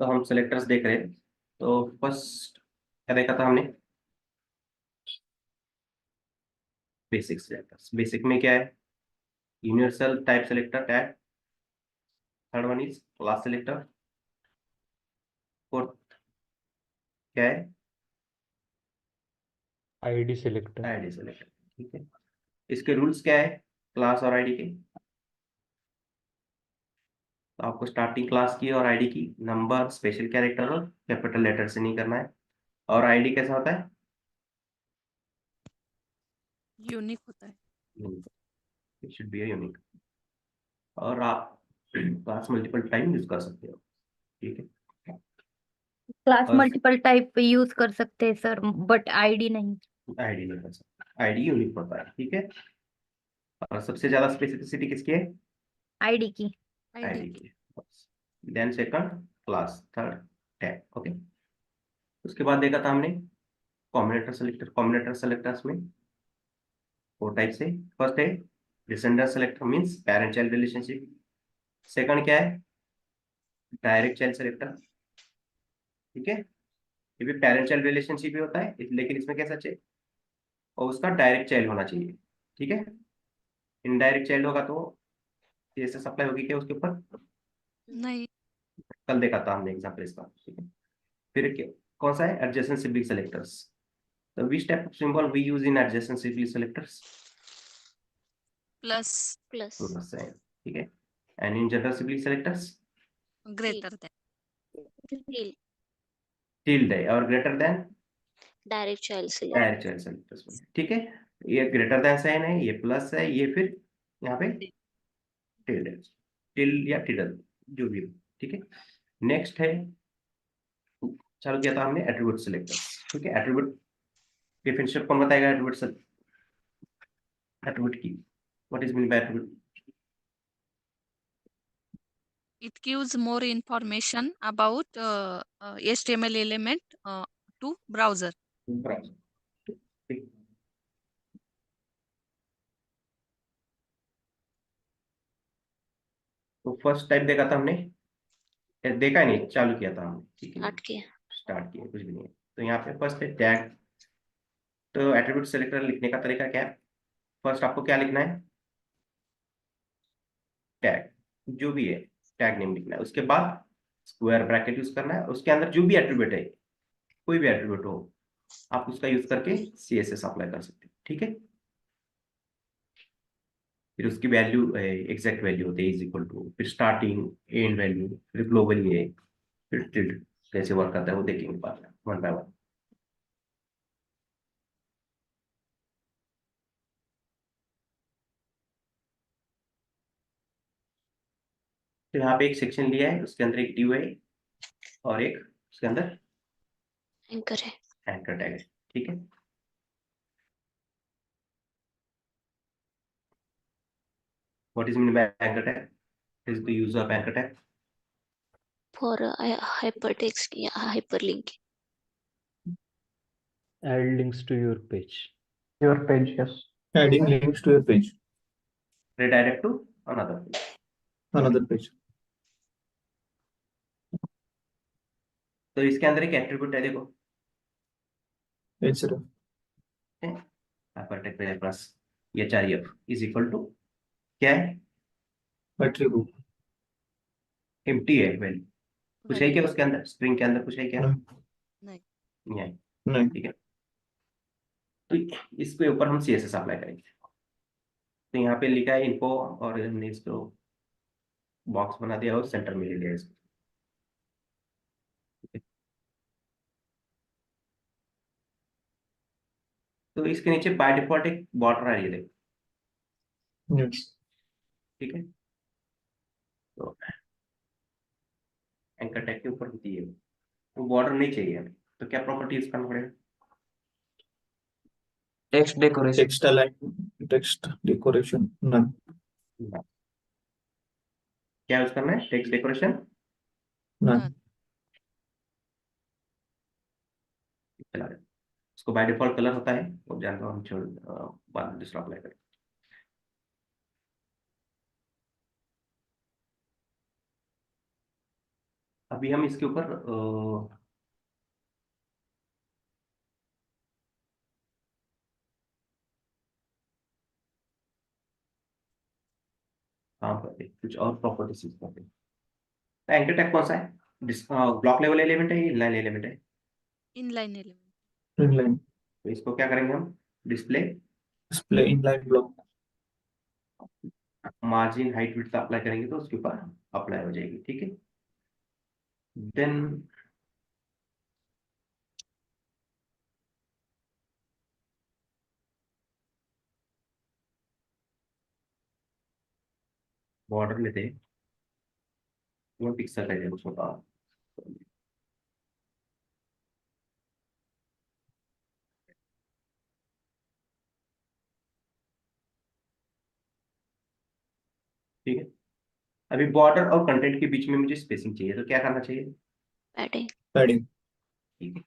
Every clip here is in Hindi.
तो हम सेलेक्टर्स देख रहे हैं। तो फर्स्ट क्या देखा था हमने? Basic selectors. बेसिक में क्या है? Universal type selector tag. Third one is class selector. Fourth क्या है? ID selector. ID selector. ठीक है। इसके रूल्स क्या है क्लास और आईडी के? तो आपको स्टार्टिंग क्लास की और आईडी की नंबर, स्पेशल कैरेक्टर और कैपिटल लेटर से नहीं करना है। और आईडी कैसा होता है? यूनिक होता है। It should be unique. और आप क्लास मल्टीपल टाइम यूज कर सकते हो। ठीक है। क्लास और मल्टीपल टाइप यूज कर सकते हैं सर, बट आईडी नहीं। आईडी नहीं कर सकते। आईडी यूनिक होता है। ठीक है। और सबसे ज्यादा स्पेसिफिसिटी किसकी है? आईडी की। आईडी की। Then second class, third tag. Okay. उसके बाद देखा था हमने कॉम्बिनेटर सेलेक्टर। कॉम्बिनेटर सेलेक्टर्स में फोर टाइप से। फर्स्ट है descendant selector, means parent child relationship. Second क्या है? Direct child selector. ठीक है। ये भी पेरेंट चाइल्ड रिलेशनशिप ही होता है, लेकिन इसमें कैसा चाहिए? और उसका डायरेक्ट चाइल्ड होना चाहिए। ठीक है। इनडायरेक्ट चाइल्ड होगा तो जैसे सप्लाई होगी क्या उसके ऊपर? नहीं। कल देखा था हमने एग्जाम्पल इसका। ठीक है। फिर कौन सा है? Adjacent sibling selectors. तो which type of symbol we use in adjacent sibling selectors? Plus. Plus. Plus है। ठीक है। And in general sibling selectors? Greater than. Till. Tilde है। और greater than? Direct child select. Direct child selectors में। ठीक है। ये ग्रेटर देन साइन है, ये प्लस है, ये फिर यहाँ पे टिल्ड है। टिल्ड या टिडल जो भी हो। ठीक है। नेक्स्ट है, चालू किया था हमने एट्रीब्यूट सेलेक्टर्स। ठीक है। एट्रीब्यूट डिफिनेशन कौन बताएगा? एट्रीब्यूट एट्रीब्यूट की what is mean by attribute? It gives more information about HTML element to browser. तो फर्स्ट टाइप देखा था हमने, देखा ही नहीं, चालू किया था हमने। ठीक है। हट के। स्टार्ट किया, कुछ भी नहीं है। तो यहाँ पे फर्स्ट है टैग। तो एट्रीब्यूट सेलेक्टर लिखने का तरीका क्या है? फर्स्ट आपको क्या लिखना है? टैग, जो भी है टैग नेम लिखना है। उसके बाद स्क्वायर ब्रैकेट यूज करना है। उसके अंदर जो भी एट्रीब्यूट है, कोई भी एट्रीब्यूट हो, आप उसका यूज करके CSS अप्लाई कर सकते हो। ठीक है। फिर उसकी वैल्यू एग्जैक्ट वैल्यू होती है इज इक्वल टू, फिर स्टार्टिंग एंड वैल्यू, फिर ग्लोबल ये, फिर टिल्ड कैसे वर्क करता है वो देखेंगे बाद में वन बाय वन। तो यहाँ पे एक सेक्शन लिया है, उसके अंदर एक ड्यू है और एक उसके अंदर एंकर है। एंकर टैग है। ठीक है। What is mean by anchor tag? Is the use of anchor tag for hypertext या hyperlink. Add links to your page. Your page, yes. Adding links to your page, redirect to another page. another page. तो इसके अंदर एक एट्रीब्यूट है, देखो Etc. Hypertext plus href is equal to क्या है? Attribute. एम्प्टी है वैल्यू। कुछ है क्या उसके अंदर? स्ट्रिंग के अंदर कुछ है क्या? No. नहीं। नहीं है। No. ठीक है। तो इसके ऊपर हम CSS अप्लाई करेंगे। तो यहाँ पे लिखा है इन्फो और हमने इसको बॉक्स बना दिया और सेंटर में ले लिया इसको। तो इसके नीचे बाय डिफॉल्ट एक बॉर्डर आ रही है, देखो। Yes. ठीक है। तो एंकर टैग के ऊपर होती है वो बॉर्डर नहीं चाहिए हमें। तो क्या प्रॉपर्टी यूज करना पड़ेगा? Text decoration. Text align. Text decoration. None. क्या यूज करना है? Text decoration None. चला रहे। उसको बाय डिफॉल्ट कलर होता है, वो जानते हो, हम छोड़ बाद में दूसरा अप्लाई करें। अभी हम इसके ऊपर काम करते हैं, कुछ और प्रॉपर्टीज यूज करते हैं। एंकर टैग कौन सा है? ब्लॉक लेवल एलिमेंट है, इनलाइन एलिमेंट है? Inline element. Inline. तो इसको क्या करेंगे हम? Display Display inline block. Margin height width apply करेंगे तो उसके ऊपर अप्लाई हो जाएगी, ठीक है। देन बॉर्डर लेते हैं, 1 पिक्सल है उसमें का। ठीक है, अभी बॉर्डर और कंटेंट के बीच में मुझे स्पेसिंग चाहिए, तो क्या करना चाहिए? padding, Padding. ठीक है,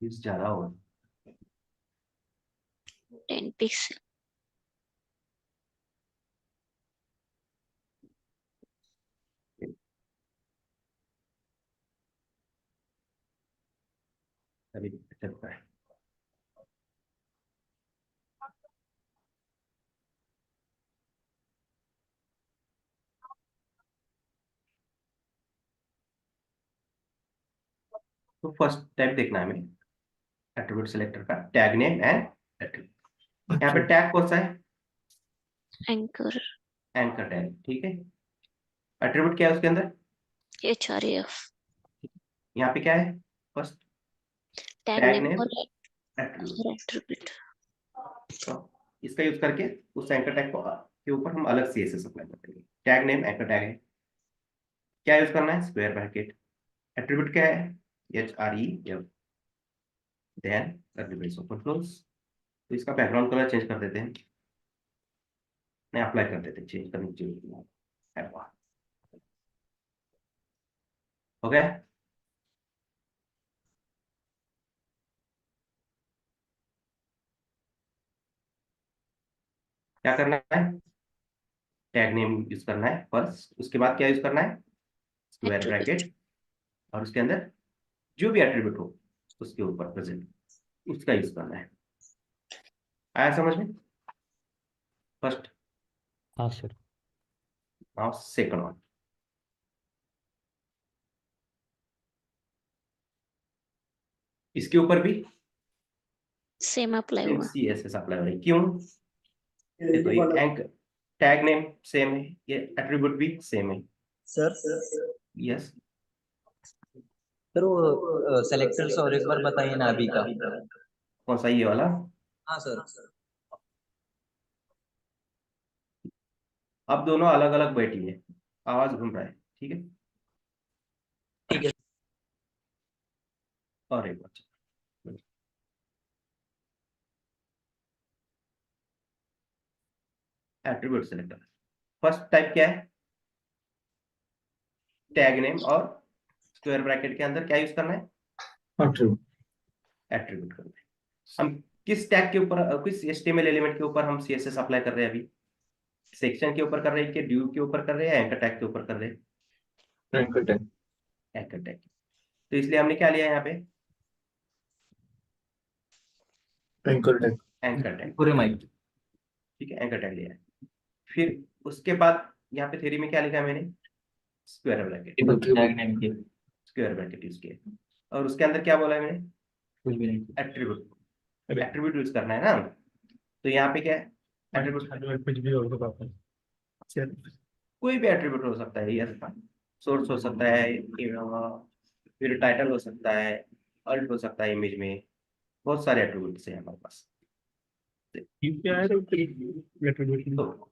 इस ज्यादा होगा। 10 pixel, अभी चलता है। तो फर्स्ट टाइप देखना है हमें एट्रीब्यूट सिलेक्टर का, टैग नेम एंड एट्रीब्यूट। यहाँ पे टैग कौन सा है? anchor, एंकर टैग, ठीक है। एट्रीब्यूट क्या है उसके अंदर? href, यहाँ पे क्या है? First tag tag name name और एट्रीब्यूट। attribute, तो इसका यूज करके उस एंकर टैग को के ऊपर हम अलग सीएसएस अप्लाई कर देंगे। टैग नेम एंकर टैग है, क्या यूज करना है? Square bracket. एट्रीब्यूट क्या है? href, then curly brace open close. तो इसका बैकग्राउंड कलर चेंज कर देते हैं, नहीं अप्लाई कर देते हैं, चेंज करने की जरूरत नहीं है। हो गया? क्या करना है? टैग नेम यूज करना है फर्स्ट, उसके बाद क्या यूज करना है? स्क्वायर attribute, ब्रैकेट, और उसके अंदर जो भी एट्रीब्यूट हो उसके ऊपर प्रेजेंट उसका यूज करना है। आया समझ में? फर्स्ट। हाँ सर। नाउ सेकंड वन, इसके ऊपर भी same apply सेम होगा, सीएसएस अप्लाई हो रही है। क्यों? देखो ये एंकर टैग नेम सेम है, ये एट्रीब्यूट भी सेम है। सर यस, सर वो सेलेक्टर्स और एक बार बताइए ना अभी का। कौन सा? ये वाला? हाँ सर। अब दोनों अलग अलग बैठी है, आवाज घूम रहा है, ठीक है। ठीक है। और एक बार एट्रीब्यूट सेलेक्टर, फर्स्ट टाइप क्या है? टैग नेम और स्क्वायर ब्रैकेट के अंदर क्या यूज करना है? Attribute. एट्रीब्यूट करना है। हम किस टैग के ऊपर, किस एचटीएमएल एलिमेंट के ऊपर हम सीएसएस अप्लाई कर रहे हैं अभी? सेक्शन के ऊपर कर रहे हैं कि ड्यू के ऊपर कर रहे हैं या एंकर टैग के ऊपर कर रहे हैं? Anchor tag. Anchor tag. तो इसलिए हमने क्या लिया यहाँ पे? Anchor tag. एंकर टैग, पूरे माइक। ठीक है, एंकर टैग लिया है। फिर उसके बाद यहाँ पे थ्योरी में क्या लिखा है मैंने? स्क्वायर ब्रैकेट, टैग नेम के स्क्वायर ब्रैकेट यूज किया। और उसके अंदर क्या बोला है मैंने? कुछ भी नहीं। एट्रीब्यूट, अबे। एट्रीब्यूट यूज करना है ना। तो यहाँ पे क्या है? एट्रीब्यूट कुछ भी होगा पापा। कोई भी एट्रीब्यूट हो सकता है, यस, सोर्स हो सकता है, फिर टाइटल हो सकता है, अल्ट हो सकता है, इमेज में बहुत सारे एट्रीब्यूट्स हैं हमारे पास। क्या है तो तो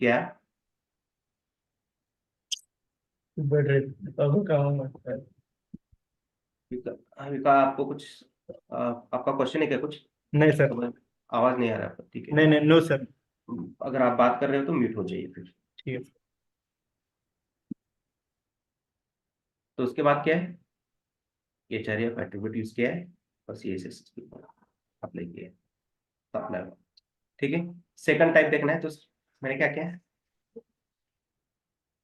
क्या अभी का आपको कुछ आपका क्वेश्चन है क्या कुछ? नहीं सर। आवाज नहीं आ रहा आपका, ठीक है। नहीं नहीं नो सर। अगर आप बात कर रहे हो तो म्यूट हो जाइए फिर। ठीक है। तो उसके बाद क्या है? ये एचआरएफ एट्रीब्यूट यूज किया है और सीएसएस अप्लाई किया है। सप्लाई हुआ, ठीक है। सेकंड टाइप देखना है तो मैंने क्या किया है,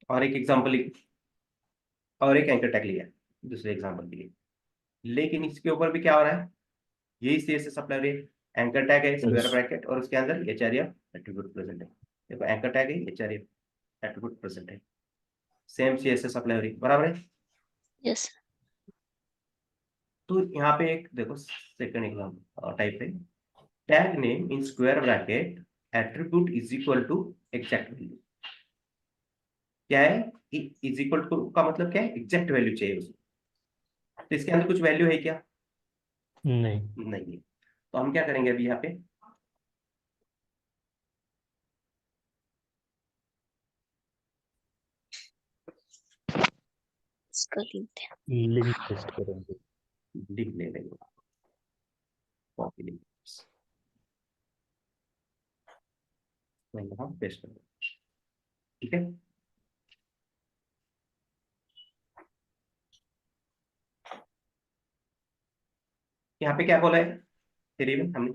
और एक एग्जांपल और एक एंकर टैग लिया दूसरे एग्जांपल के लिए, लेकिन इसके ऊपर भी क्या हो रहा है, यही CSS सप्लाई हो रही है। एंकर टैग है स्क्वायर ब्रैकेट और उसके अंदर href एट्रीब्यूट प्रेजेंट है। देखो एंकर टैग है href एट्रीब्यूट प्रेजेंट है, सेम CSS सप्लाई हो रही है, बराबर है। Yes. तो यहाँ पे एक देखो सेकंड एग्जांपल टाइप है, tag name in square bracket attribute is equal to exact value. क्या है, इज इक्वल टू का मतलब क्या है, एग्जैक्ट वैल्यू चाहिए उसको। तो इसके अंदर कुछ वैल्यू है क्या, नहीं। नहीं है। तो हम क्या करेंगे अभी यहाँ पे, इसका लिखते हैं। लिंक टेस्ट करेंगे। लिंक ले लेंगे, कॉपी लिंक यहाँ पेस्ट कर देंगे, ठीक है। यहाँ पे क्या बोला है थ्योरी में हमने,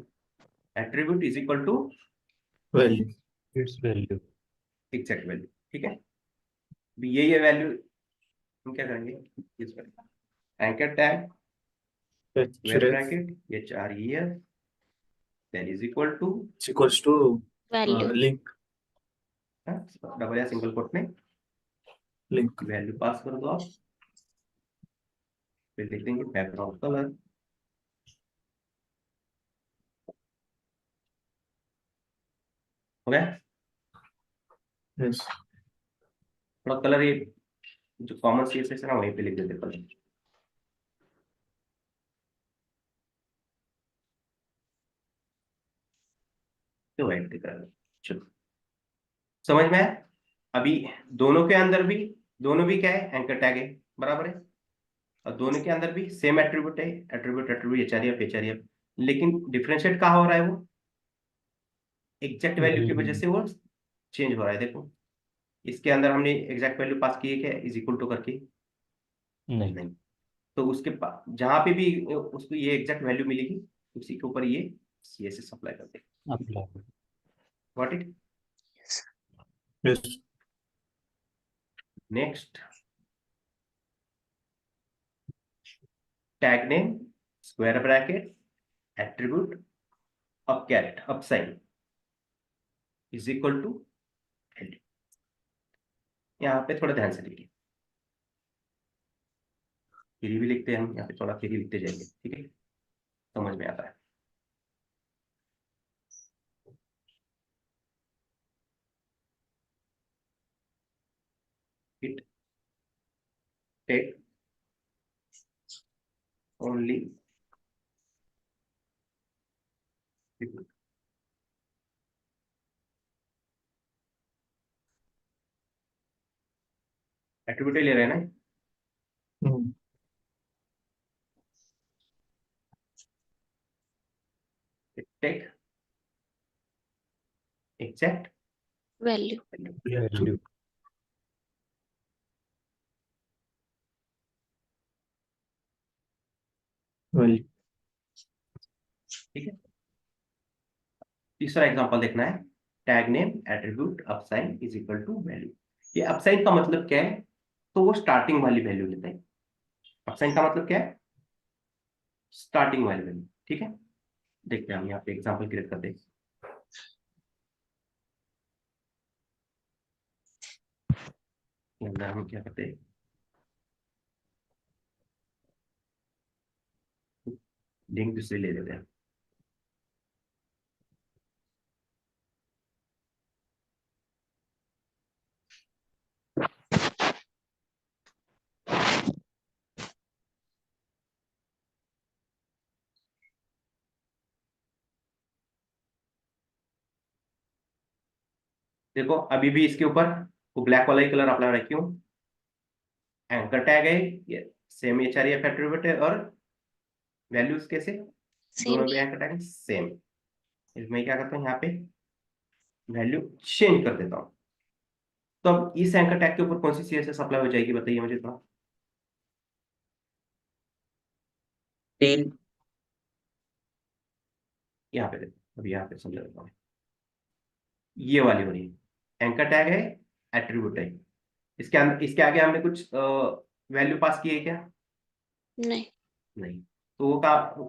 attribute is equal to Value. It's value. Exact value, ठीक है। अभी ये वैल्यू हम क्या करेंगे, इस पर anchor tag square href bracket href then is equal to is equals to Value. link. Double या सिंगल कोट में Link. वैल्यू पास कर दो आप, फिर लिख देंगे बैकग्राउंड कलर, हो गया। Yes. थोड़ा कलर ये जो कॉमन CSS है ना वहीं पे लिख देते कलर, तो वाइट दिख रहा है। चलो समझ में आया। अभी दोनों के अंदर भी, दोनों भी क्या है, एंकर टैग है, बराबर है, और दोनों के अंदर भी सेम एट्रीब्यूट है, एट्रीब्यूट एट्रीब्यूट href, लेकिन डिफरेंशिएट कहाँ हो रहा है, वो एग्जैक्ट वैल्यू की वजह से वो चेंज हो रहा है। देखो इसके अंदर हमने एग्जैक्ट वैल्यू पास की है क्या, इज इक्वल टू करके, नहीं। तो उसके जहां पे भी उसको ये एग्जैक्ट वैल्यू मिलेगी उसी के ऊपर ये CSS अप्लाई कर देगा। Apply. Got it. Yes. Next tag name square bracket attribute up caret up sign is equal to value. यहाँ पे थोड़ा ध्यान से लिखिए, फिर भी लिखते हैं हम यहाँ पे, थोड़ा फिर लिखते जाएंगे, ठीक है, समझ में आता है। It take only एट्रीब्यूट ले रहे हैं ना, Hmm. it take exact Value. Value. Value. ठीक है। तीसरा एग्जांपल देखना है, tag name attribute up sign is equal to value. ये अपसाइन का मतलब क्या है, तो वो स्टार्टिंग वाली वैल्यू लेते हैं। अपसाइन का मतलब क्या है, स्टार्टिंग वाली वैल्यू, ठीक है। देखते हैं हम यहाँ पे एग्जांपल क्रिएट करते हैं। अंदर हम क्या करते हैं, लिंक दूसरी ले लेते हैं। देखो अभी भी इसके ऊपर वो ब्लैक वाला ही कलर अप्लाई हो रहा है, क्यों, एंकर टैग है ये, सेम href एट्रीब्यूट है, और वैल्यूज कैसे, Same. दोनों भी एंकर टैग सेम। इसमें क्या करता हूँ, यहाँ पे वैल्यू चेंज कर देता हूँ। तो अब इस एंकर टैग के ऊपर कौन सी CSS अप्लाई हो जाएगी, बताइए मुझे थोड़ा। टेल. यहाँ पे देखो अब यहाँ पे समझा देता हूँ, ये वाली हो रही है, एंकर टैग है, एट्रीब्यूट है, इसके आगे हमने कुछ वैल्यू पास की है क्या? नहीं। नहीं। तो वो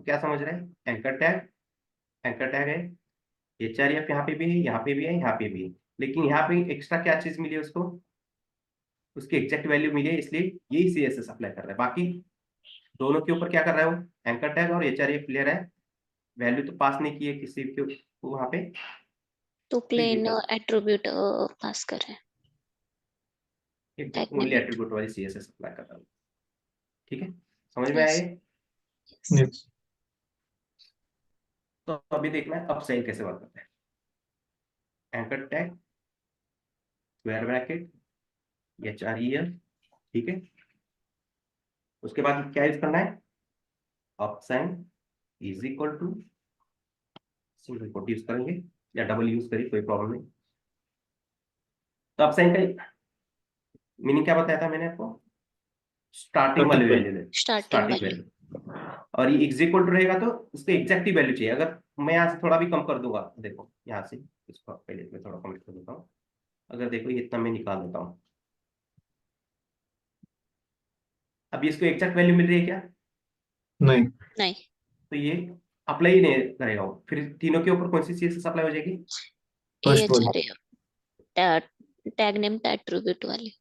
क्या समझ रहे हैं, एंकर टैग है, HRF यहाँ पे भी है, यहाँ पे भी है, यहाँ पे भी है, लेकिन यहाँ पे एक्स्ट्रा क्या चीज मिली है उसको, उसकी एग्जैक्ट वैल्यू मिली है, इसलिए यही CSS अप्लाई कर रहा है। बाकी दोनों के ऊपर क्या कर रहा है वो, एंकर टैग और HRF क्लियर है, वैल्यू तो पास नहीं की है किसी के वहां पे, तो ये प्लेन कर- एट्रीब्यूट पास कर रहे हैं। Tag only name. एट्रीब्यूट वाली CSS अप्लाई कर रहा हूँ। ठीक है, समझ में Yes. आए? Yes. Yes. तो अभी देखना है अपसाइन कैसे वर्क करता है। Anchor tag, square bracket, HREF, ठीक है। उसके बाद क्या यूज करना है, up sign is equal to, single quote use करेंगे या डबल यूज करिए, कोई प्रॉब्लम नहीं। तो अपसाइन का मीनिंग क्या बताया था मैंने आपको, स्टार्टिंग वाली value, Starting starting value. Value, और ये इज इक्वल टू रहेगा तो उसको एग्जैक्ट ही वैल्यू चाहिए। अगर मैं यहाँ से थोड़ा भी कम कर दूंगा, देखो यहाँ से इसको पहले मैं थोड़ा कम कर देता हूँ, अगर देखो ये इतना मैं निकाल देता हूँ, अभी इसको एग्जैक्ट वैल्यू मिल रही है क्या? नहीं. नहीं। तो ये अप्लाई ही नहीं करेगा वो, फिर तीनों के ऊपर कौन सी CSS अप्लाई हो जाएगी? First one. AHRF. Tag name attribute वाली।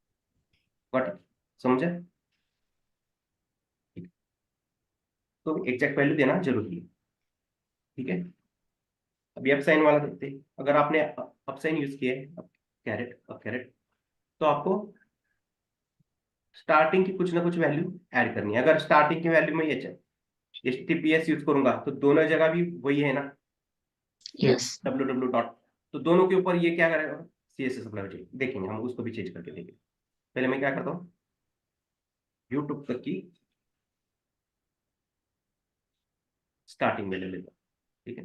Got it? समझे? तो एग्जैक्ट वैल्यू देना जरूरी है, ठीक है। अभी अपसाइन वाला देखते हैं। अगर आपने अपसाइन यूज किया है, कैरेट, तो आपको स्टार्टिंग की कुछ ना कुछ वैल्यू ऐड करनी है। अगर स्टार्टिंग की वैल्यू में ये HTTPS यूज करूंगा तो दोनों जगह भी वही है ना, यस। www डॉट, तो दोनों के ऊपर ये क्या करेगा, CSS अप्लाई हो जाएगी। देखेंगे हम, उसको भी चेंज करके देखेंगे। पहले मैं क्या करता हूँ, यूट्यूब तक की स्टार्टिंग वैल्यू लेता हूँ, ठीक है।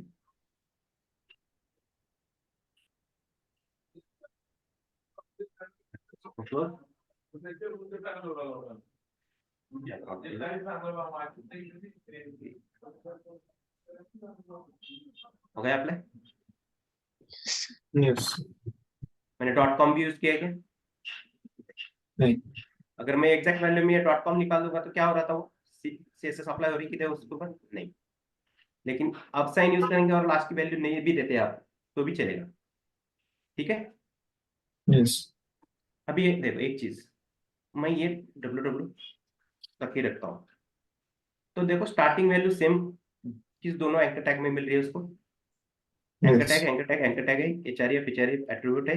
हो गया अप्लाई? Yes. मैंने .com भी यूज किया है क्या? नहीं. अगर मैं एग्जैक्ट वैल्यू में ये .com निकाल दूंगा तो क्या हो रहा था, वो CSS अप्लाई हो रही थी उसके ऊपर? नहीं। लेकिन अब साइन यूज करेंगे और लास्ट की वैल्यू नहीं भी देते आप तो भी चलेगा, ठीक है। Yes. अभी ये देखो एक चीज, मैं ये www तक ही रखता हूँ, तो देखो स्टार्टिंग वैल्यू सेम किस दोनों एंकर टैग में मिल रही है उसको, एंकर Yes. टैग है, HREF एट्रीब्यूट है,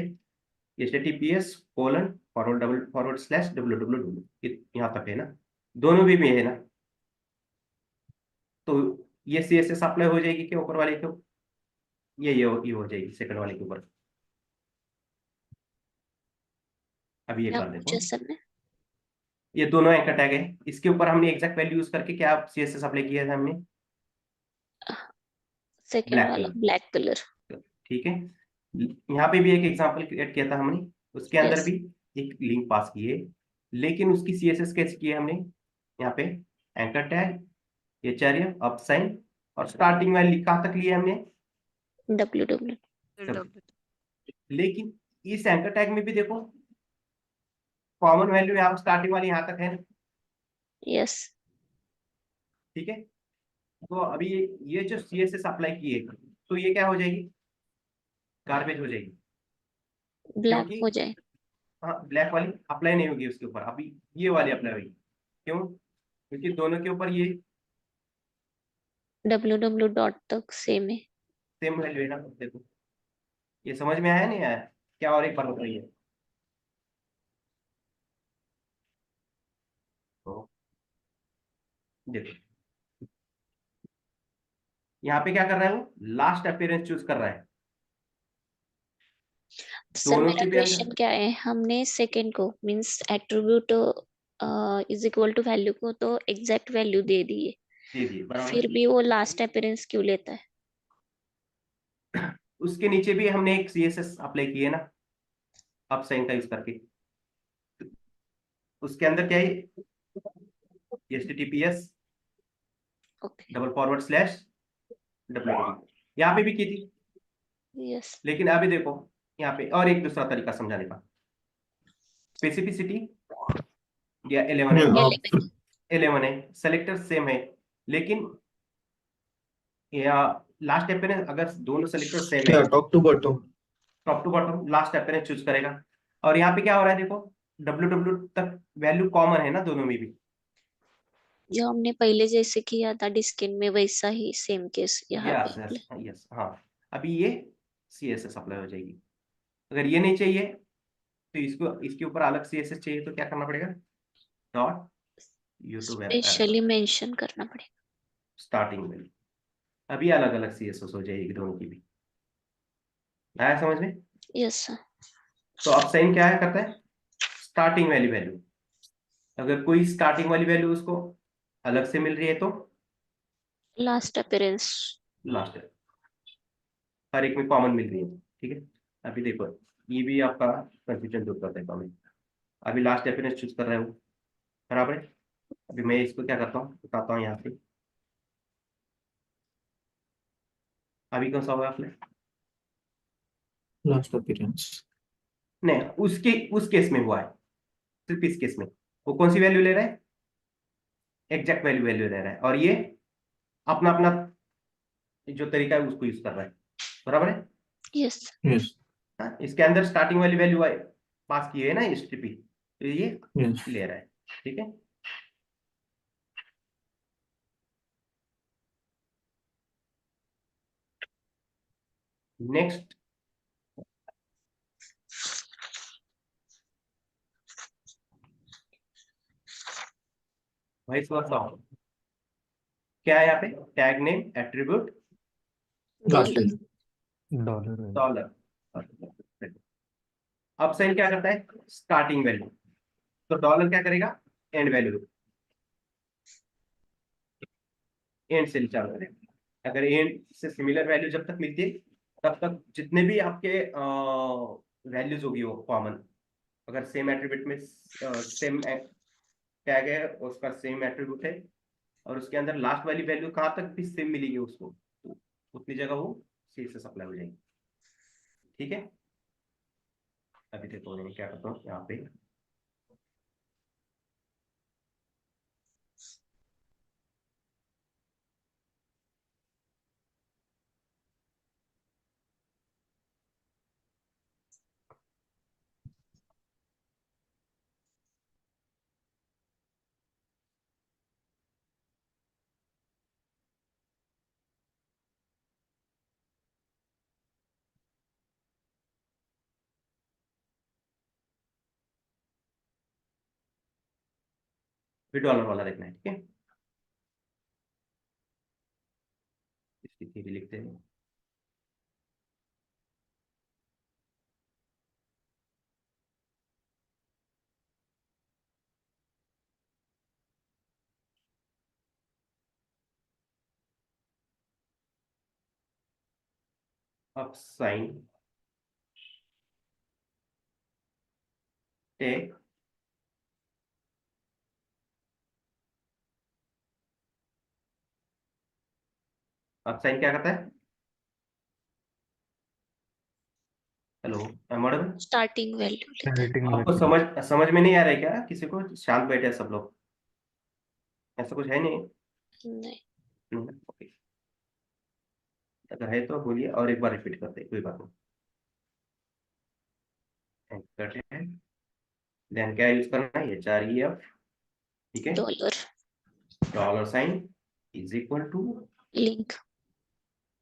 HTTPS //www यहाँ तक है ना, दोनों भी है ना। तो ये CSS अप्लाई हो जाएगी कि ऊपर वाले के, ये हो जाएगी सेकंड वाले के ऊपर। अभी ये क्या कर देता पूछा हूँ, सर ने? ये दोनों एंकर टैग है, इसके ऊपर हमने एग्जैक्ट वैल्यू यूज करके क्या CSS अप्लाई किया था हमने, सेकंड ब्लैक वाला कलर, ब्लैक कलर। ठीक है। यहाँ पे भी एक एग्जांपल क्रिएट किया था हमने, उसके अंदर Yes. भी एक लिंक पास की है, लेकिन उसकी CSS कैसे की है हमने, यहाँ पे एंकर टैग, HREF, अपसाइन और स्टार्टिंग वैल्यू कहाँ तक लिए हमने, www. लेकिन इस एंकर टैग में भी देखो कॉमन वैल्यू यहाँ स्टार्टिंग वाली यहाँ तक है, Yes. ठीक है। तो अभी ये जो CSS अप्लाई की है तो ये क्या हो जाएगी, गार्बेज हो जाएगी, ब्लैक क्योंकि हो जाए। हाँ ब्लैक वाली अप्लाई नहीं होगी उसके ऊपर, अभी ये वाली अप्लाई होगी। क्यों? क्योंकि दोनों के ऊपर ये www डॉट तक सेम है। सेम वैल्यू है ना। देखो ये समझ में आया नहीं आया क्या, और एक बार बताइए। तो देखो यहाँ पे क्या कर रहा है, वो लास्ट अपीयरेंस चूज कर रहा है, सर दोनों मेरा के भी क्वेश्चन अंदर क्या है, हमने सेकंड को means attribute is equal to value को तो एग्जैक्ट वैल्यू दे दी है, दे दिए बराबर फिर है। भी वो लास्ट अपीयरेंस क्यों लेता है? उसके नीचे भी हमने एक CSS अप्लाई की है ना, अप साइन का यूज करके, उसके अंदर क्या है, HTTPS ओके। //www, यहाँ पे भी की थी, यस लेकिन अभी देखो यहाँ पे और एक दूसरा तरीका समझाने का। स्पेसिफिसिटी या 11 है, Yeah, 11 है, सेलेक्टर सेम है, लेकिन या लास्ट अपेरेंस अगर दोनों सेलेक्टर सेम है, yeah, top to bottom. Top to bottom last appearance choose करेगा। और यहाँ पे क्या हो रहा है देखो, डब्ल्यू तक वैल्यू कॉमन है ना दोनों में भी। जो हमने पहले जैसे किया था डिस्किन में वैसा ही सेम केस यहाँ यस पे यस यस, हाँ। अभी ये CSS अप्लाई हो जाएगी। अगर ये नहीं चाहिए तो इसको इसके ऊपर अलग CSS चाहिए तो क्या करना पड़ेगा, डॉट यूट्यूब स्पेशली मेंशन करना पड़ेगा। Starting value. अभी अलग अलग CSS हो जाएगी दोनों की भी। आया समझ में? Yes sir. तो अब साइन क्या है करता है, स्टार्टिंग वैल्यू वैल्यू। अगर कोई स्टार्टिंग वाली वैल्यू उसको अलग से मिल रही है तो लास्ट अपीयरेंस। लास्ट है, हर एक में कॉमन मिल रही है, ठीक है। अभी देखो ये भी आपका कंफ्यूजन दूर करता है कॉमन। अभी लास्ट डेफिनेशन चूज कर रहे हो, बराबर है। अभी मैं इसको क्या करता हूँ बताता हूँ यहाँ पे। अभी कौन सा हुआ आपने, Last appearance. नहीं उस केस में हुआ है, सिर्फ इस केस में। वो कौन सी वैल्यू ले रहा है, एग्जैक्ट वैल्यू वैल्यू ले रहा है, और ये अपना अपना जो तरीका है उसको यूज कर रहा है, बराबर है। यस Yes, हाँ, इसके अंदर स्टार्टिंग वाली वैल्यू पास की है ना STP, तो ये yes. ले रहा है, ठीक है। नेक्स्ट वाइस वर्सा, क्या है यहाँ पे, tag name attribute Last dollar. line. Dollar dollar. अब साइन क्या करता है, स्टार्टिंग वैल्यू, तो डॉलर क्या करेगा, एंड वैल्यू, एंड से चालू करेगा। अगर एंड से सिमिलर वैल्यू जब तक मिलती है तब तक जितने भी आपके वैल्यूज होगी वो कॉमन। अगर सेम एट्रीब्यूट में सेम टैग है, उसका सेम एट्रीब्यूट है, और उसके अंदर लास्ट वाली वैल्यू कहाँ तक भी सेम मिलेगी उसको, तो उतनी जगह वो CSS अप्लाई हो जाएगी, ठीक है। अभी देखो मैं क्या करता हूँ यहाँ पे, फिर डॉलर वाला देखना है, ठीक है। इसकी थ्योरी लिखते हैं। अब साइन टैग अब साइन क्या करता है, हेलो मैडम, स्टार्टिंग वैल्यू लेता है। एडिटिंग आपको समझ में नहीं आ रहा है क्या, किसी को शांत बैठे हैं सब लोग, ऐसा कुछ है नहीं? नहीं ओके, अगर है तो बोलिए और एक बार रिपीट करते हैं, कोई बात नहीं। करते हैं, देन क्या यूज करना है, HREF, ठीक है। Dollar dollar sign is equal to link.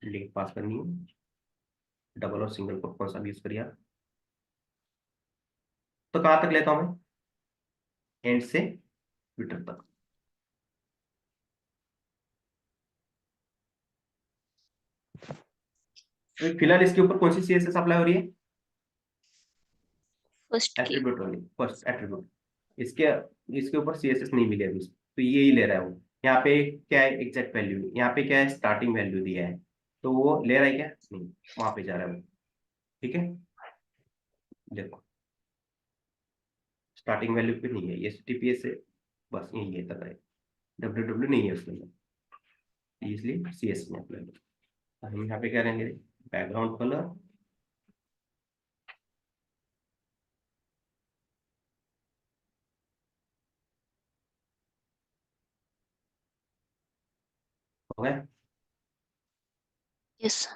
Link pass करनी है, डबल और सिंगल को कौन सा भी यूज करिए आप। तो कहाँ तक लेता हूं मैं, एंड से ट्विटर तक। तो फिलहाल इसके ऊपर कौन सी CSS अप्लाई हो रही है, फर्स्ट की एट्रीब्यूट वाली, फर्स्ट एट्रीब्यूट। इसके इसके ऊपर CSS नहीं मिले अभी, तो यही ले रहा है वो। यहाँ पे क्या है, एग्जैक्ट वैल्यू, यहाँ पे क्या है, स्टार्टिंग वैल्यू दिया है, तो वो ले रहा है क्या, नहीं, वहां पे जा रहा है वो, ठीक है। देखो स्टार्टिंग वैल्यू पे नहीं है, ये TPS से बस यही है तक है, WW नहीं है उसमें, इसलिए CSS में अप्लाई। हम यहाँ पे क्या करेंगे, बैकग्राउंड कलर, हो गया। यस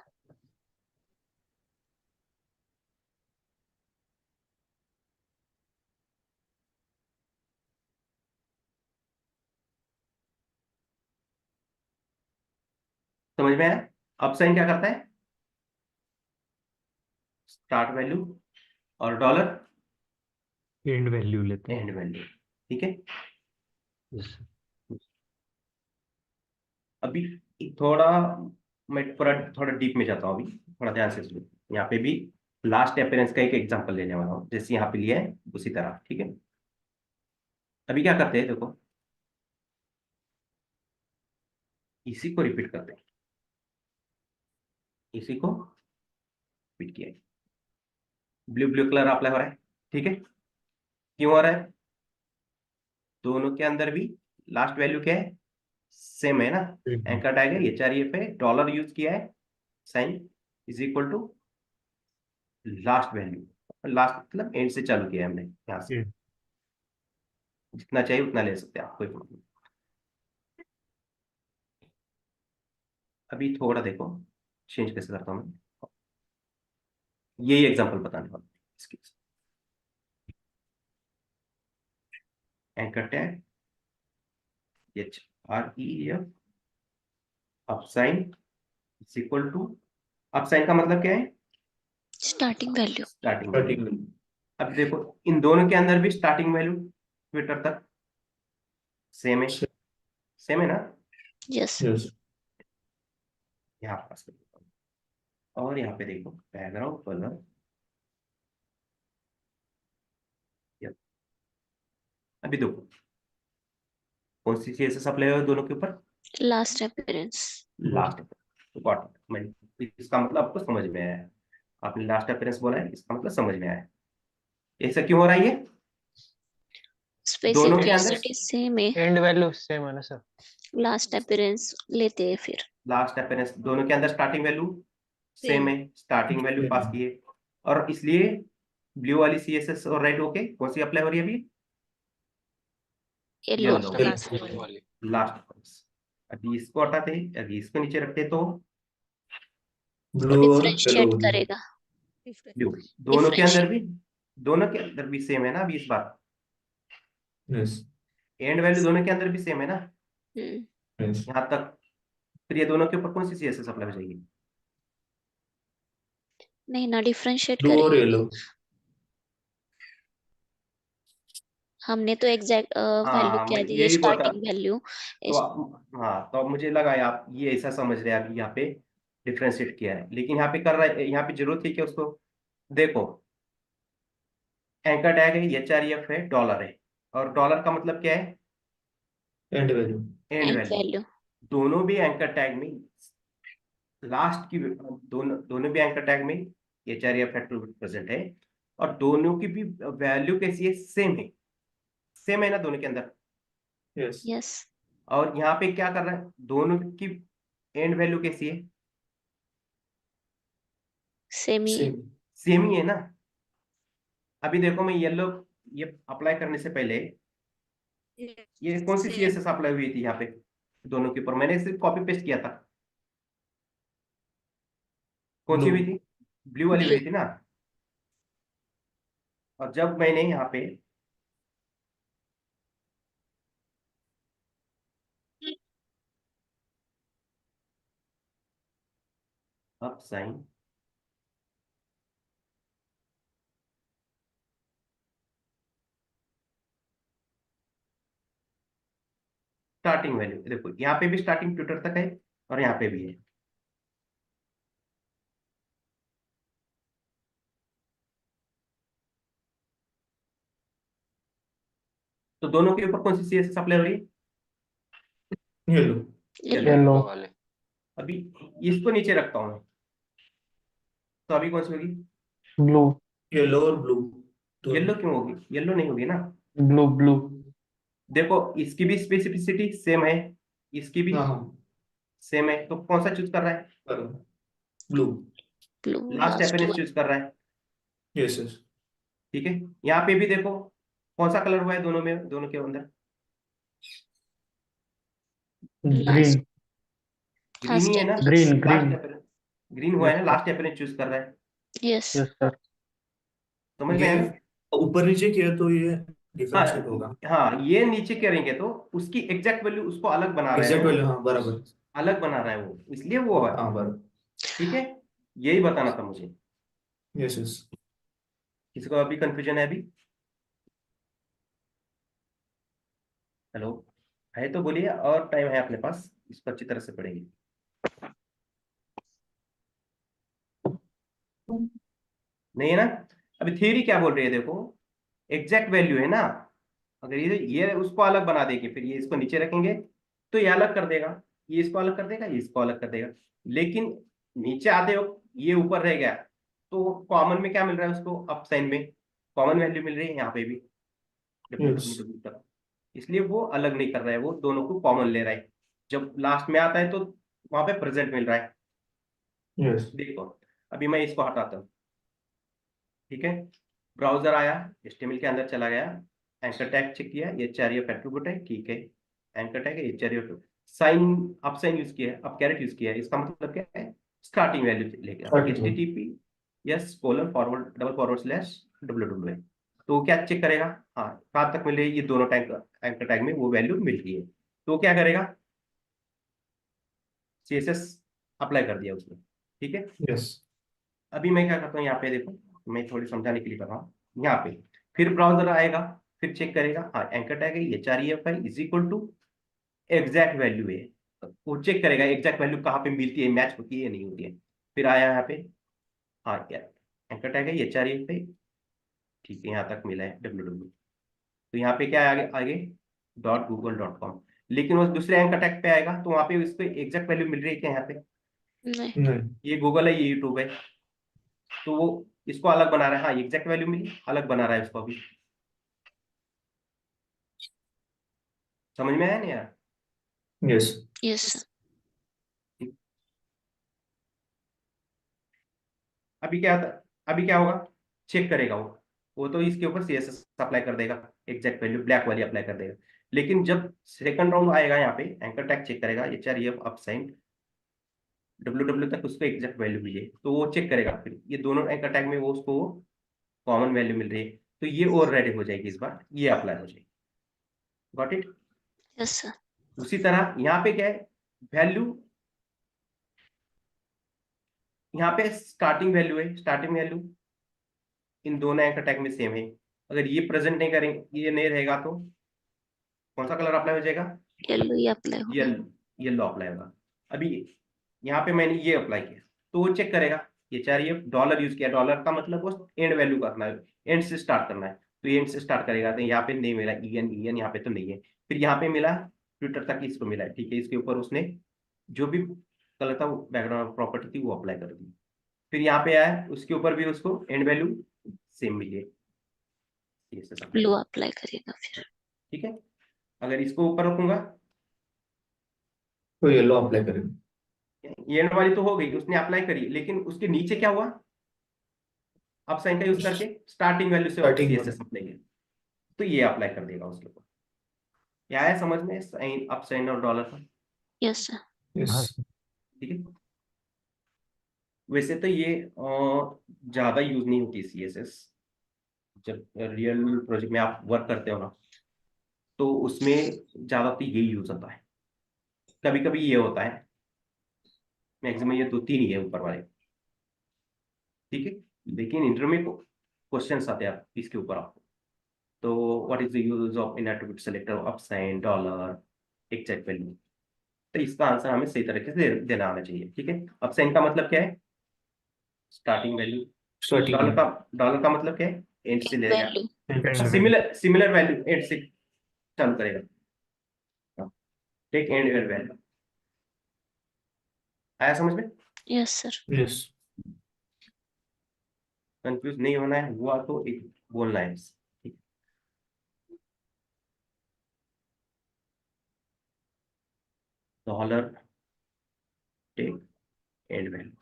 समझ में आया। अब साइन क्या करता है, स्टार्ट वैल्यू और डॉलर एंड वैल्यू लेते हैं। एंड वैल्यू, ठीक है। यस अभी थोड़ा मैं थोड़ा डीप में जाता हूँ, अभी थोड़ा ध्यान से सुनो। यहाँ पे भी लास्ट अपीयरेंस का एक एग्जांपल लेने वाला हूँ, जैसे यहाँ पे लिया है उसी तरह, ठीक है। अभी क्या करते हैं, देखो इसी को रिपीट करते हैं, इसी को रिपीट किया है। ब्लू ब्लू कलर अप्लाई हो रहा है, ठीक है। क्यों हो रहा है, दोनों के अंदर भी लास्ट वैल्यू क्या है, सेम है ना। एंकर टैग है, HREF है, डॉलर यूज किया है, sign is equal to last value. Last मतलब एंड से चालू किया है हमने, यहाँ से जितना चाहिए उतना ले सकते हैं आप, कोई प्रॉब्लम नहीं। अभी थोड़ा देखो चेंज कैसे करता हूँ मैं, यही एग्जांपल बताने वाला हूँ इसके। Anchor tag HREF, up sign is equal to, up sign का मतलब क्या है, स्टार्टिंग वैल्यू स्टार्टिंग। Starting. अब देखो इन दोनों के अंदर भी स्टार्टिंग वैल्यू ट्विटर तक सेम है, सेम है ना। Yes Yes. यहाँ पास कर देता हूँ। और यहाँ पे देखो बैकग्राउंड कलर, अभी देखो कौन सी CSS अप्लाई हुआ है दोनों के ऊपर, लास्ट अपीयरेंस लास्ट। गॉट, मैं इसका मतलब आपको समझ में आया, आपने लास्ट अपीयरेंस बोला है, इसका मतलब समझ में आया। ऐसा क्यों हो रहा है, ये दोनों के अंदर स्पेसिफिसिटी सेम है, एंड वैल्यू सेम है ना सर। लास्ट अपीयरेंस लेते हैं फिर। लास्ट अपीयरेंस दोनों के अंदर स्टार्टिंग वैल्यू सेम है, स्टार्टिंग वैल्यू पास की है, और इसलिए ब्लू वाली CSS और रेड ओके कौन सी अप्लाई हो रही है अभी, येलो Yellow. लास्ट वाली। लास्ट। अभी इसको हटाते, अभी इसको नीचे रखते तो Blue और डिफरेंशिएट yellow. करेगा। ब्लू। दोनों के अंदर भी सेम है ना अभी इस बार, Yes. एंड वैल्यू दोनों के अंदर भी सेम है ना हम्म, Yes. यहाँ तक। फिर ये दोनों के ऊपर कौन सी CSS अप्लाई हो जाएगी, नहीं ना डिफरेंशिएट Blue और करेंगे। yellow. हमने तो एग्जैक्ट वैल्यू हाँ क्या मैं दी है, यही बोलता, स्टार्टिंग वैल्यू। तो हाँ तो अब मुझे लगा आप ये ऐसा समझ रहे हैं, अभी यहाँ पे डिफ्रेंशिएट किया है, लेकिन यहाँ पे कर रहा है, यहाँ पे जरूरत है कि उसको देखो, एंकर टैग है, HREF है, डॉलर है, और डॉलर का मतलब क्या है, End value. And and value. Value दोनों भी एंकर टैग में लास्ट की दोनों भी एंकर टैग में HREF प्रेजेंट है, और दोनों की भी वैल्यू कैसी है, सेम है ना दोनों के अंदर। Yes. यस और यहाँ पे क्या कर रहा है, दोनों की एंड वैल्यू कैसी है, सेमी Same. सेम ही है ना। अभी देखो मैं येलो, ये अप्लाई करने से पहले ये कौन सी CSS अप्लाई हुई थी यहाँ पे दोनों के ऊपर, मैंने सिर्फ कॉपी पेस्ट किया था, कौन सी Blue. हुई थी, ब्लू वाली Blue. हुई थी ना। और जब मैंने यहाँ पे अप साइन स्टार्टिंग वैल्यू, देखो यहाँ पे भी स्टार्टिंग ट्विटर तक है और यहाँ पे भी है, तो दोनों के ऊपर कौन सी CSS अप्लाई हो रही है, Yellow. येलो वाले। अभी इसको नीचे रखता हूँ मैं, तो अभी कौन सी होगी, ब्लू Yellow और blue. तो येलो क्यों होगी, येलो नहीं होगी ना। ब्लू ब्लू देखो इसकी भी स्पेसिफिसिटी सेम है, इसकी भी हाँ सेम है, तो कौन सा चूज कर रहा है, करो. blue. blue last last एपेरेंस one. Choose कर रहा है, Yes, yes. ठीक है। यहाँ पे भी देखो कौन सा कलर हुआ है दोनों में, दोनों के अंदर Last Green. ग्रीन ही है ना, Green, लास्ट green. एपेरेंस ग्रीन हुआ है Yes, ना, sir. लास्ट एपेरेंस चूज कर रहा है, yes. Yes, sir. समझ में ये आया ना। ऊपर नीचे किया तो ये डिफरेंशिएट होगा. हाँ ये नीचे करेंगे तो उसकी एग्जैक्ट वैल्यू उसको अलग बना रहा है एग्जैक्ट वो, वैल्यू, हाँ बराबर. अलग बना रहा है वो, इसलिए वो है, हाँ बराबर. ठीक है। यही बताना था मुझे। Yes yes. किसी को अभी कंफ्यूजन है अभी? हेलो, है तो बोलिए, और टाइम है अपने पास, इसको अच्छी तरह से पढ़ेंगे। नहीं है ना। अभी थ्योरी क्या बोल रही है देखो, एग्जैक्ट वैल्यू है ना, अगर ये उसको अलग बना देंगे, फिर ये इसको नीचे रखेंगे तो ये अलग कर देगा, ये इसको अलग कर देगा, ये इसको अलग कर देगा। लेकिन नीचे आते हो ये ऊपर रह गया, तो कॉमन में क्या मिल रहा है उसको, अप साइन में कॉमन वैल्यू मिल रही है यहाँ पे भी, Yes. www तक, इसलिए वो अलग नहीं कर रहा है, वो दोनों को कॉमन ले रहा है। जब लास्ट में आता है तो वहां पे प्रेजेंट मिल रहा है। यस. देखो अभी मैं इसको हटाता हूँ, ठीक है। ब्राउजर आया, HTML के अंदर चला गया, एंकर टैग चेक किया, ये एचआरएफ एट्रीब्यूट है, ठीक है। एंकर टैग है, HRF sign, up sign use किया है, अब कैरेट यूज किया है, इसका मतलब क्या है, स्टार्टिंग वैल्यू लेके Starting http yes colon forward double forward slash www, तो वो क्या चेक करेगा, हाँ कहाँ तक मिले, ये दोनों टैग एंकर टैग में वो वैल्यू मिल गई है, तो क्या करेगा, CSS अप्लाई कर दिया उसने, ठीक है। यस. अभी मैं क्या करता हूँ, यहाँ पे देखो, मैं थोड़ी समझाने के लिए कर रहा हूँ, यहाँ पे फिर ब्राउजर आएगा, फिर चेक करेगा, हाँ एंकर टैग है, HREFI is equal to exact value है, वो चेक करेगा एग्जैक्ट वैल्यू कहाँ पे मिलती है, मैच होती है या नहीं होती है। फिर आया यहाँ पे, हाँ क्या एंकर टैग है, HREFI, ठीक है, यहाँ तक मिला है www, तो यहाँ पे क्या है आगे आगे .google.com, लेकिन वो दूसरे एंकर टैग पे आएगा तो वहाँ पे उसको एग्जैक्ट वैल्यू मिल रही है क्या, यहाँ पे नहीं. नहीं. ये गूगल है, ये यूट्यूब है, तो वो इसको अलग बना रहा है, हाँ एग्जैक्ट वैल्यू मिली, अलग बना रहा है उसको अभी, समझ में आया नहीं यार। यस. Yes, sir. अभी क्या था, अभी क्या होगा, चेक करेगा वो तो इसके ऊपर CSS अप्लाई कर देगा, एग्जैक्ट वैल्यू ब्लैक वाली अप्लाई कर देगा। लेकिन जब सेकंड राउंड आएगा यहाँ पे एंकर टैग चेक करेगा, HREF अप साइन www तक उसको एग्जैक्ट वैल्यू मिली है, तो वो चेक करेगा, फिर ये दोनों एंकर टैग में वो उसको कॉमन वैल्यू मिल रही है, तो ये और रेडी हो जाएगी, इस बार ये अप्लाई हो जाएगी। Got it. Yes, sir. उसी तरह यहाँ पे क्या है, वैल्यू यहाँ पे स्टार्टिंग वैल्यू है, स्टार्टिंग वैल्यू इन दोनों एंकर टैग में सेम है, अगर ये प्रेजेंट नहीं करेंगे, ये नहीं रहेगा तो कौन सा कलर अप्लाई हो जाएगा, Yellow ही apply होगा. येलो अप्लाई होगा। अभी यहाँ पे मैंने ये अप्लाई किया तो वो चेक करेगा, ये चाहिए डॉलर यूज किया, डॉलर का मतलब वो एंड वैल्यू करना है, एंड से स्टार्ट करना है, तो एंड से स्टार्ट करेगा, तो यहाँ पे नहीं मिला EN यहाँ पे तो नहीं है, फिर यहाँ पे मिला ट्विटर तक इसको मिला है, ठीक है, इसके ऊपर उसने जो भी कलर था बैकग्राउंड प्रॉपर्टी थी वो अप्लाई कर दी, फिर यहाँ पे आया उसके ऊपर भी उसको एंड वैल्यू सेम मिली है, Blue apply करेगा फिर. ठीक है। अगर इसको ऊपर रखूंगा, तो येलो अप्लाई करेंगे. ये एंड वाली तो हो गई, उसने अप्लाई करी, लेकिन उसके नीचे क्या हुआ, अब साइन का यूज करके स्टार्टिंग वैल्यू से Starting CSS अप्लाई किया, तो ये अप्लाई कर देगा उसके ऊपर। क्या है समझ में, साइन अप साइन और डॉलर का, Yes, sir. यस. ठीक है। वैसे तो ये ज्यादा यूज नहीं होती CSS, जब रियल प्रोजेक्ट में आप वर्क करते हो ना, तो उसमें ज्यादातर यही यूज होता है, कभी कभी ये होता है, मैक्सिमम ये 2-3 ही है ऊपर वाले, ठीक है। लेकिन इंटरव्यू में क्वेश्चन आते हैं इसके ऊपर आपको, तो what is the use of in attribute selector, up sign, dollar, exact value, तो इसका आंसर हमें सही तरीके से देना आना चाहिए, ठीक है। अप साइन का मतलब क्या है, स्टार्टिंग वैल्यू, Starting. डॉलर का मतलब क्या है, एंड से लेगा, Value. End value. Similar value and से चालू करेगा, टेक एंड वैल्यू, आया समझ में। Yes, sir. यस. कंफ्यूज नहीं होना है, हुआ तो एक बोलना है, ठीक। डॉलर टेक एंड वैल्यू,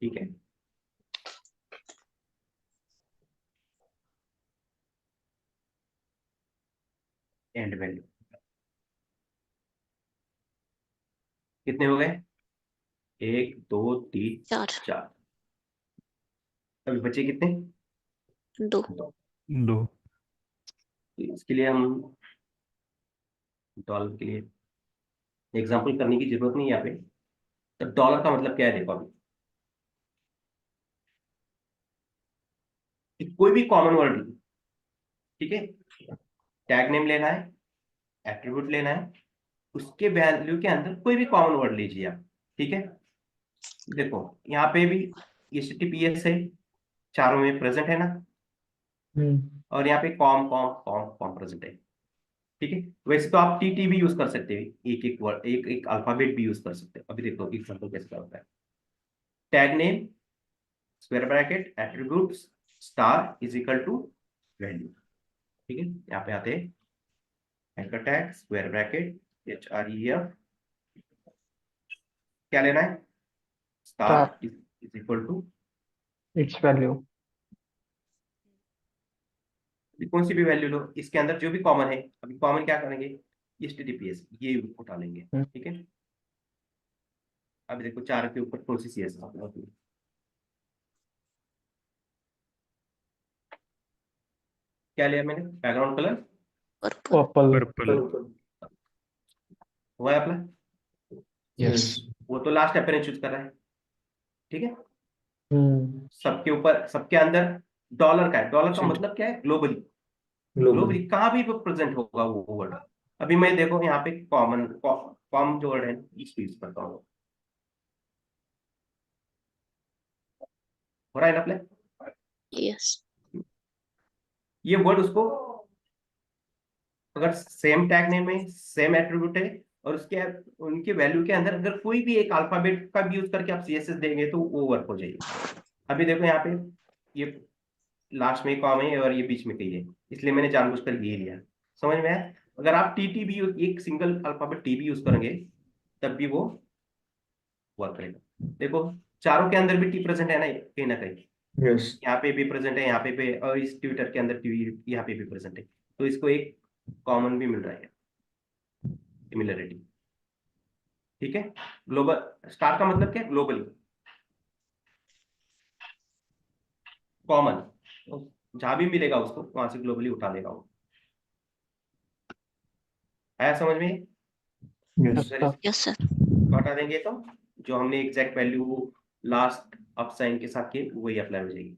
ठीक है, एंड वैल्यू कितने हो गए? 1 2 3 4 4। अभी बचे कितने? 2 2 तो इसके लिए हम डॉलर के लिए एग्जांपल करने की जरूरत नहीं है यहाँ पे। तो डॉलर का मतलब क्या है देखो अभी, कि कोई भी कॉमन वर्ड, ठीक है, टैग नेम लेना है, एट्रीब्यूट लेना है, उसके वैल्यू के अंदर कोई भी कॉमन वर्ड लीजिए आप। ठीक है, देखो यहाँ पे भी HTTPS है, चारों में प्रेजेंट है ना, और यहाँ पे com com com com present है। ठीक है, वैसे तो आप TT भी यूज कर सकते हैं, एक एक वर्ड, एक एक अल्फाबेट भी यूज कर सकते हैं। अभी देखो एग्जांपल कैसे होता है। Tag name square bracket attributes star is equal to value. ठीक है, यहाँ पे आते हैं anchor tag square bracket HREF, क्या लेना है? Star is equal to its value. कौन सी भी वैल्यू लो, इसके अंदर जो भी कॉमन है, अभी कॉमन क्या करेंगे? HTTPS ये उठा लेंगे। ठीक है, अभी देखो 4 के ऊपर कौन सी CS क्या लिया मैंने? Background colour purple Purple. हुआ है अपना, Yes. वो तो लास्ट अपेरेंस चूज कर रहा है। ठीक है, Hmm. सबके ऊपर सबके अंदर डॉलर का है। डॉलर का मतलब क्या है? ग्लोबली, ग्लोबली कहाँ भी प्रेजेंट होगा वो वर्ड। अभी मैं देखो यहाँ पे कॉम जो वर्ड है इसको यूज करता हूँ, हो रहा है ना अप्लाई? यस ये वर्ड उसको, अगर सेम टैग नेम है, सेम एट्रीब्यूट है, और उसके उनके वैल्यू के अंदर अगर कोई भी एक अल्फाबेट का भी यूज करके आप CSS देंगे तो वो वर्क हो जाएगी। अभी देखो यहाँ पे ये लास्ट में कॉम है और ये बीच में कही है, इसलिए मैंने जानबूझकर ये लिया। समझ में आया? अगर आप TT भी एक सिंगल अल्फाबेट T भी यूज करेंगे तब भी वो वर्क करेगा। देखो चारों के अंदर भी T प्रेजेंट है ना, कहीं ना कहीं Yes. यहाँ पे भी प्रेजेंट है, यहाँ पे भी, और इस ट्विटर के अंदर यहाँ पे भी प्रेजेंट है। तो इसको एक कॉमन भी मिल रहा है, सिमिलरिटी। ठीक है, ग्लोबल स्टार का मतलब क्या है? ग्लोबली कॉमन, जहां भी मिलेगा उसको वहां से ग्लोबली उठा लेगा वो। आया समझ में? Yes. अगर यस सर इसको हटा देंगे तो जो हमने exact value last up sign के साथ किए वही अप्लाई हो जाएगी।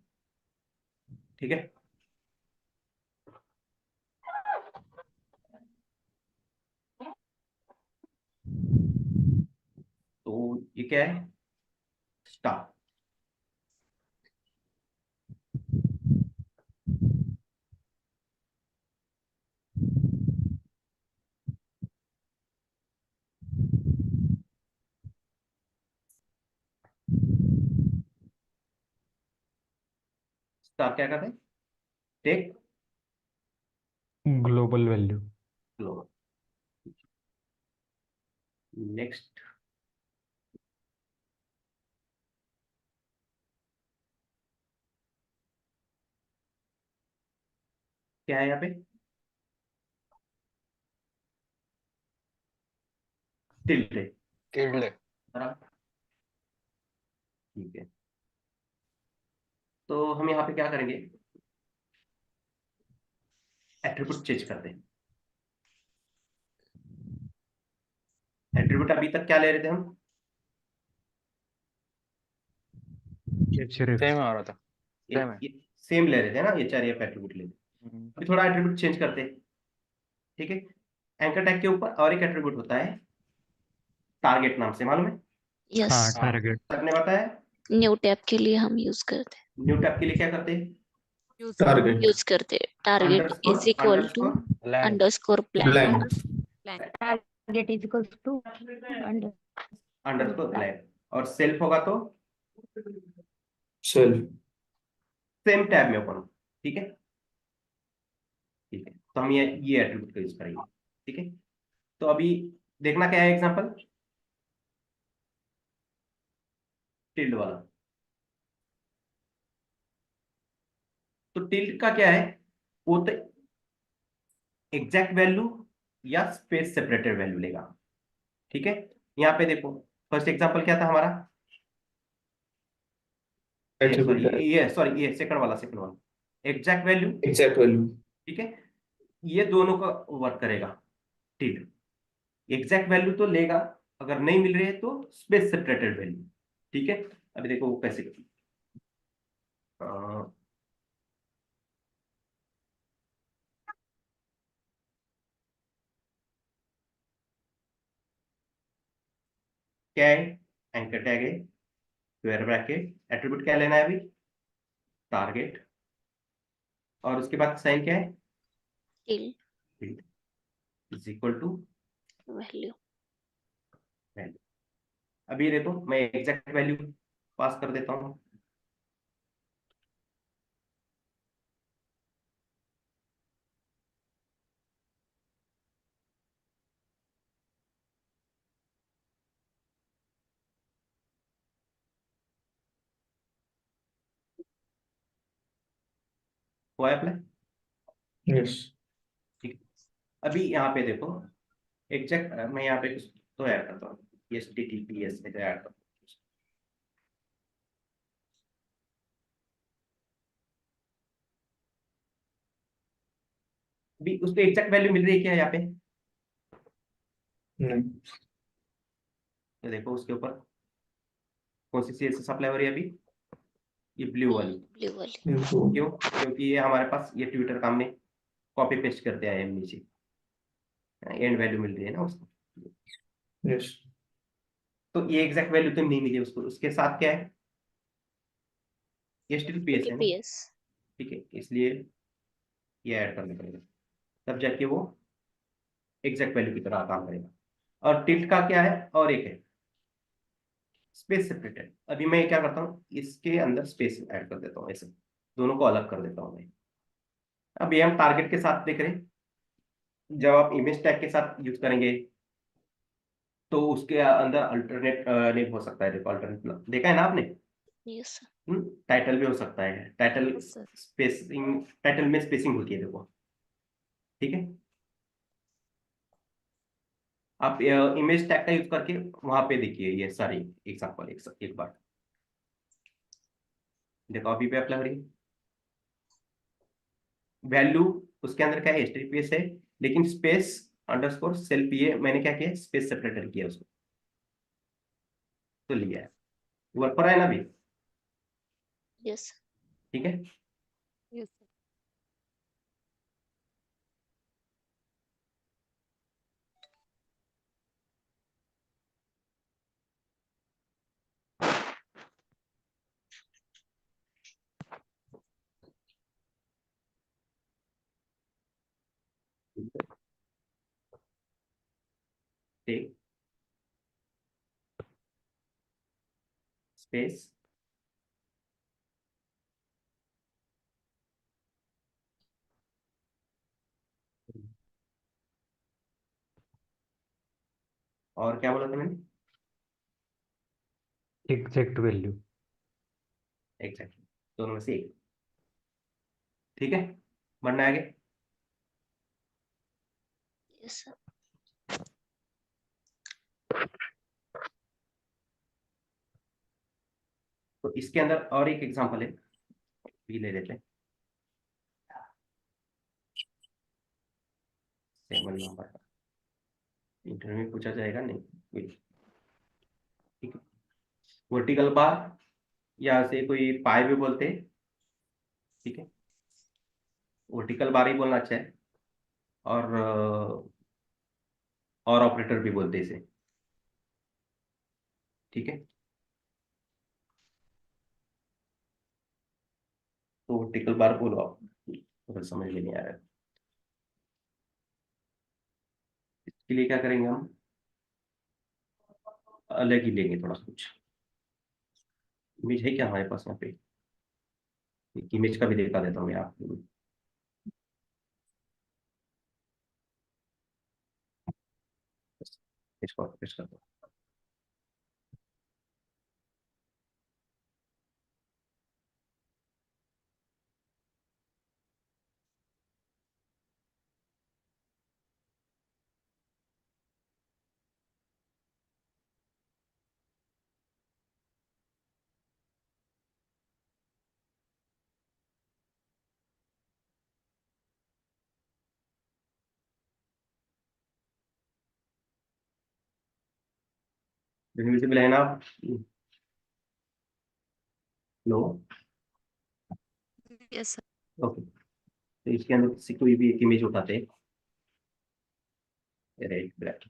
ठीक है, तो ये क्या है? स्टार। स्टार क्या करते हैं? Take Global value. Global. Next क्या है यहाँ पे? टिल्ट है। Tilde. बराबर, ठीक है। तो हम यहाँ पे क्या करेंगे? एट्रीब्यूट चेंज करते हैं। एट्रीब्यूट अभी तक क्या ले रहे थे हम? href. Same आ रहा था. Same है. सेम ले रहे थे ना, HREF एट्रीब्यूट ले रहे थे। अभी थोड़ा एट्रीब्यूट चेंज करते हैं। ठीक है, एंकर टैग के ऊपर और एक एट्रीब्यूट होता है टारगेट नाम से, मालूम है? यस हाँ, target. आपने बताया। न्यू टैब के लिए हम यूज करते न्यू टैब के लिए क्या करते हैं? Use Target. यूज करते target is equal to Blank. Underscore Blank. Blank target is equals to under underscore blank, और सेल्फ होगा तो Self. सेम टैब में ओपन। ठीक है, ठीक है, तो हम ये एट्रीब्यूट का यूज करेंगे। ठीक है, तो अभी देखना क्या है एग्जांपल, टिल्ड वाला। टिल्ट का क्या है, वो तो एग्जैक्ट वैल्यू या स्पेस सेपरेटेड वैल्यू लेगा। ठीक है, यहाँ पे देखो फर्स्ट एग्जांपल क्या था हमारा, ये सेकंड वाला एग्जैक्ट वैल्यू। Exact value. ठीक है, ये दोनों का वर्क करेगा। ठीक, एग्जैक्ट वैल्यू तो लेगा, अगर नहीं मिल रही है तो स्पेस सेपरेटेड वैल्यू। ठीक है, अभी देखो वो कैसे क्या है, एंकर टैग है, स्क्वायर ब्रैकेट, एट्रीब्यूट क्या लेना है अभी, टारगेट, और उसके बाद साइन क्या है, tilde is equal to value. Value. अभी ये देखो मैं एग्जैक्ट वैल्यू पास कर देता हूँ। हुआ है अप्लाई। Yes. ठीक, अभी यहाँ पे देखो एग्जैक्ट, मैं यहाँ पे कुछ तो ऐड करता हूँ, HTTPS ऐड करता हूँ। अभी उसको एग्जैक्ट वैल्यू मिल रही है क्या यहाँ पे, नहीं. तो देखो उसके ऊपर कौन सी CSS अप्लाई हो रही है अभी, ये ब्लू वाली। ब्लू वाली। Info. क्यों, क्योंकि ये हमारे पास ये ट्विटर का हमने कॉपी पेस्ट करते आए हम नीचे, एंड वैल्यू मिल रही है ना उसको। Yes. तो ये एग्जैक्ट वैल्यू तो नहीं मिली उसको, उसके साथ क्या है, HTTPS है ना। HTTPS। ठीक है, इसलिए ये ऐड करना पड़ेगा, तब जाके वो एग्जैक्ट वैल्यू की तरह काम करेगा। और टिल्ट का क्या है, और एक है स्पेस सेपरेटेड। अभी मैं क्या करता हूँ, इसके अंदर स्पेस ऐड कर देता हूँ, ऐसे दोनों को अलग कर देता हूँ मैं। अब ये हम टारगेट के साथ देख रहे हैं, जब आप इमेज टैग के साथ यूज करेंगे तो उसके अंदर अल्टरनेट नेम हो सकता है। देखो अल्टरनेट देखा है ना आपने, यस सर। टाइटल भी हो सकता है, title Yes, sir. Spacing, title में स्पेसिंग होती है देखो। ठीक है, आप इमेज टैग का यूज करके वहां पे देखिए ये सारी एग्जांपल एक बार देखो। अभी पे अप्लाई हो रही है वैल्यू, उसके अंदर क्या है, HTTPS है, लेकिन स्पेस अंडरस्कोर सेल्फ, ये मैंने क्या किया, स्पेस सेपरेटेड किया उसको, तो लिया है, वर्क पर है ना अभी। यस। ठीक है, Yes, sir. टेक स्पेस और क्या बोला था मैंने, एग्जैक्ट वैल्यू। एग्जैक्ट, दोनों में से एक। ठीक है, बढ़ना है आगे। Yes sir. तो इसके अंदर और एक एग्जांपल है, ये ले लेते हैं, सेवन नंबर का इंटरव्यू में पूछा जाएगा नहीं। wait, ठीक है, वर्टिकल बार या से कोई पाई भी बोलते हैं। ठीक है, वर्टिकल बार ही बोलना अच्छा है, और ऑपरेटर भी बोलते हैं इसे। ठीक है, तो वर्टिकल बार बोलो आप, अगर समझ में नहीं आ रहा है। इसके लिए क्या करेंगे हम, अलग ही लेंगे थोड़ा कुछ। इमेज है क्या हमारे पास यहाँ पे, एक इमेज का भी दिखा देता हूँ मैं आपको। इसको पेस्ट कर दो। विजिबल है ना? नो। Yes sir. ओके, तो इसके अंदर से कोई भी एक इमेज उठाते हैं, राइट ब्लैक,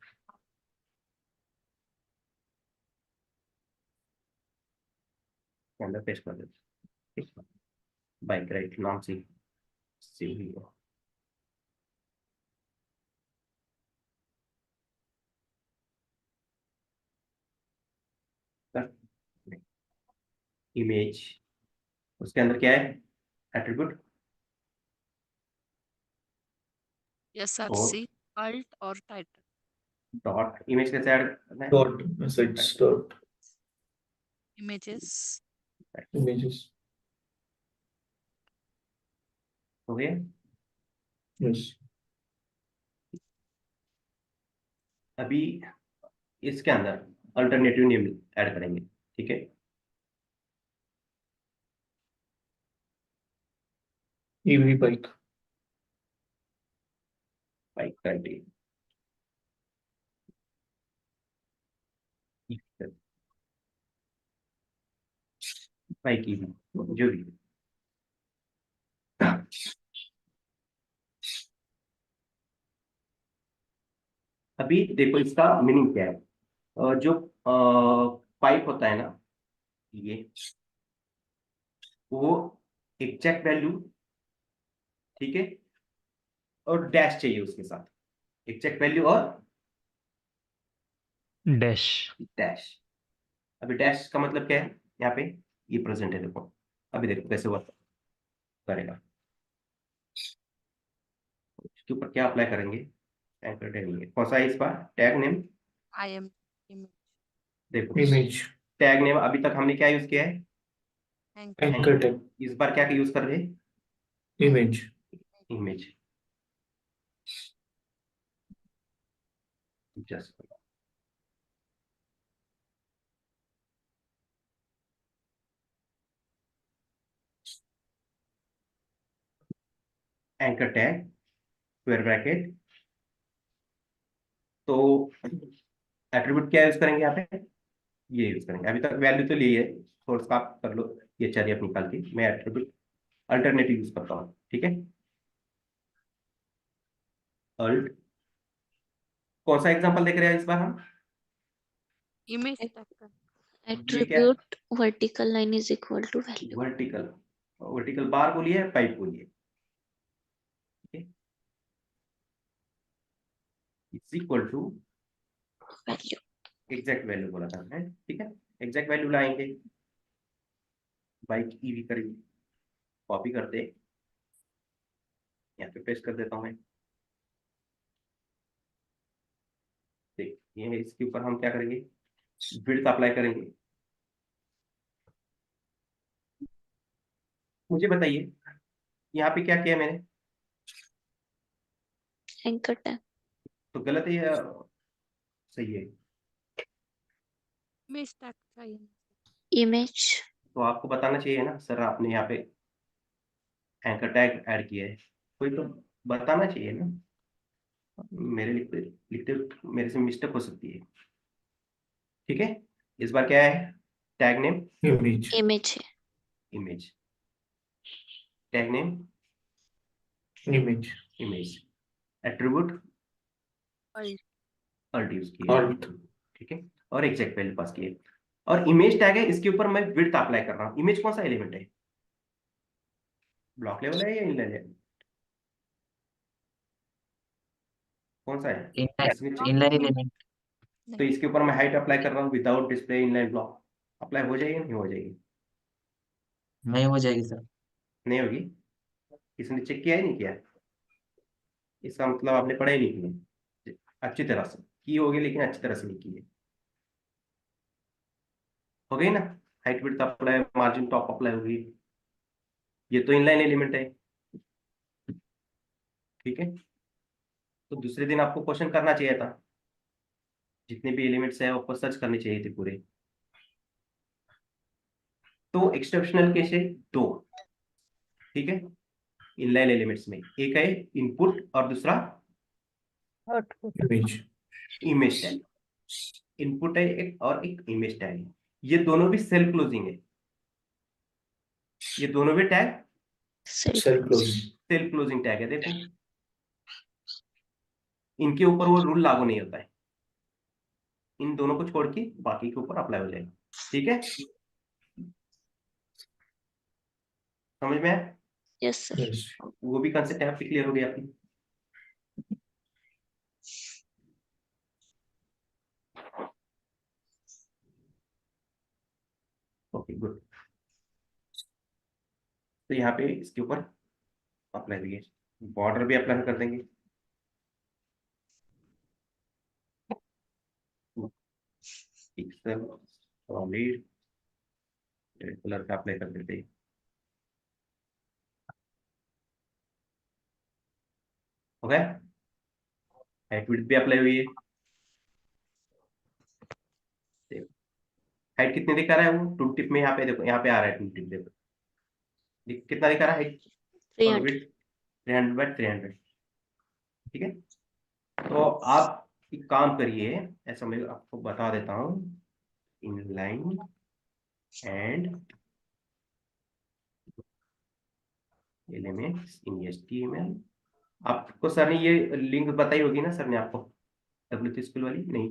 अंदर पेस्ट कर देते हैं, बाइक राइट नाम से सेव हुई है। इमेज, उसके अंदर क्या है? Attribute yes sir. और सी अल्ट और टाइटल डॉट। इमेज कैसे ऐड करना है? Dot assets dot images. images. हो गया। Yes. अभी इसके अंदर अल्टरनेटिव नेम ऐड करेंगे, ठीक है? EV bike. Bike right, bike की जो भी। अभी देखो इसका मीनिंग क्या है। जो पाइप होता है ना, ये वो एग्जैक्ट वैल्यू, ठीक है, और डैश चाहिए उसके साथ। एग्जैक्ट वैल्यू और डैश। डैश। अभी डैश का मतलब क्या है? यहाँ पे ये प्रेजेंट है, देखो। अभी देखो कैसे वर्क करेगा। इसके ऊपर क्या अप्लाई करेंगे? Anchor tag. कौन सा है इस बार tag name? I am image देखो Image. टैग नेम अभी तक हमने क्या यूज किया है? Anchor Anchor tag. इस बार क्या यूज कर रहे हैं? Image. Image. Just anchor tag square bracket. तो एट्रीब्यूट क्या यूज करेंगे यहाँ पे? ये यूज करेंगे। अभी तक वैल्यू तो ली है, सोर्स का आप कर लो, ये चलिए आप निकाल के। मैं एट्रीब्यूट अल्टरनेटिव यूज करता हूँ, ठीक है? अल्ट। कौन सा एग्जांपल देख रहे हैं इस बार हम? इमेज टैग का। ये क्या? Attribute vertical line is equal to value. Vertical, vertical bar बोलिए, पाइप बोलिए, ठीक है? It's equal to Value. Exact value बोला था मैंने, ठीक है? एग्जैक्ट वैल्यू लाएंगे, बाइक ईवी करेंगे, कॉपी करते, यहाँ पे पेस्ट कर देता हूँ मैं। देख, ये है, इसके ऊपर हम क्या करेंगे? विड्थ अप्लाई करेंगे। मुझे बताइए यहाँ पे क्या किया मैंने? Anchor tag. तो गलत है या सही है? इमेज टैग चाहिए। Image. तो आपको बताना चाहिए ना सर, आपने यहाँ पे एंकर टैग ऐड किया है, कोई तो बताना चाहिए ना। मेरे लिखते लिखते मेरे से मिस्टेक हो सकती है, ठीक है? इस बार क्या है? Tag name Image. Image है. Image, tag name Image. Image, attribute alt. Alt use किया, Alt. ठीक है? और एग्जैक्ट वैल्यू पास किए। और इमेज टैग है, इसके ऊपर मैं विड्थ अप्लाई कर रहा हूँ। इमेज कौन सा एलिमेंट है? ब्लॉक लेवल है या इनलाइन है? कौन सा है इसमें? Inline element. तो इसके ऊपर मैं हाइट अप्लाई कर रहा हूँ without display inline block. Apply हो जाएगी नहीं हो जाएगी? नहीं हो जाएगी सर। नहीं होगी। इसने चेक किया है नहीं किया? इसका मतलब आपने पढ़ाई नहीं की अच्छी तरह से। की होगी लेकिन अच्छी तरह से नहीं की है। हो गई ना? Height width apply, margin top apply होगी। ये तो इनलाइन एलिमेंट है, ठीक है? तो दूसरे दिन आपको क्वेश्चन करना चाहिए था, जितने भी एलिमेंट्स है आपको सर्च करने चाहिए थे पूरे। तो एक्सेप्शनल केस है दो, ठीक है? इनलाइन एलिमेंट्स में एक है इनपुट और दूसरा Image. Image tag. इनपुट है एक और एक इमेज टैग है। ये दोनों भी सेल्फ क्लोजिंग है, ये दोनों भी tag Self closing. Self closing tag है। देखो इनके ऊपर वो रूल लागू नहीं होता है, इन दोनों को छोड़ के बाकी के ऊपर अप्लाई हो जाएगा। ठीक है, समझ में आया? Yes sir. Yes. वो भी कंसेप्ट यहाँ पे क्लियर हो गई आपकी। Okay good. तो यहाँ पे इसके ऊपर अप्लाई भी है, बॉर्डर भी अप्लाई कर देंगे। पिक्सल सॉलिड कलर का अप्लाई कर देते हैं। हो गया, हाइट विड्थ भी अप्लाई हुई है। हाइट कितने दिखा रहा है वो टूल टिप में? यहाँ पे देखो, यहाँ पे आ रहा है टूल टिप, देखो कितना दिखा रहा है हाइट और 300। विड्थ 300/300। ठीक है, तो आप एक काम करिए, ऐसा मैं आपको बता देता हूँ, inline and elements in HTML। आपको सर ने ये लिंक बताई होगी ना, सर ने आपको WT स्कूल वाली? नहीं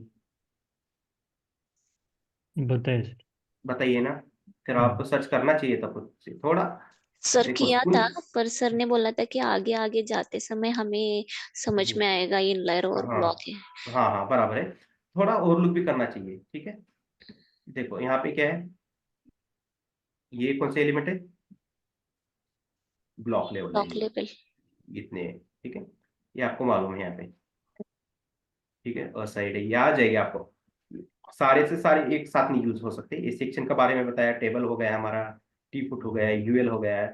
बताए सर। बताइए ना, फिर आपको सर्च करना चाहिए था खुद से थोड़ा। सर देखो किया स्कूल, था, पर सर ने बोला था कि आगे आगे जाते समय हमें समझ में आएगा इनलाइन और हाँ ब्लॉक है। हाँ हाँ बराबर है, थोड़ा ओवरलुक भी करना चाहिए। ठीक है, देखो यहाँ पे क्या है, ये कौन से एलिमेंट है? Block level block element, level. इतने हैं। ठीक है, ये आपको मालूम है यहाँ पे। ठीक है, और साइड है, ये आ जाएगी आपको। सारे से सारे एक साथ नहीं यूज हो सकते। इस सेक्शन के बारे में बताया, टेबल हो गया हमारा, टी पुट हो गया है, यूएल हो गया है,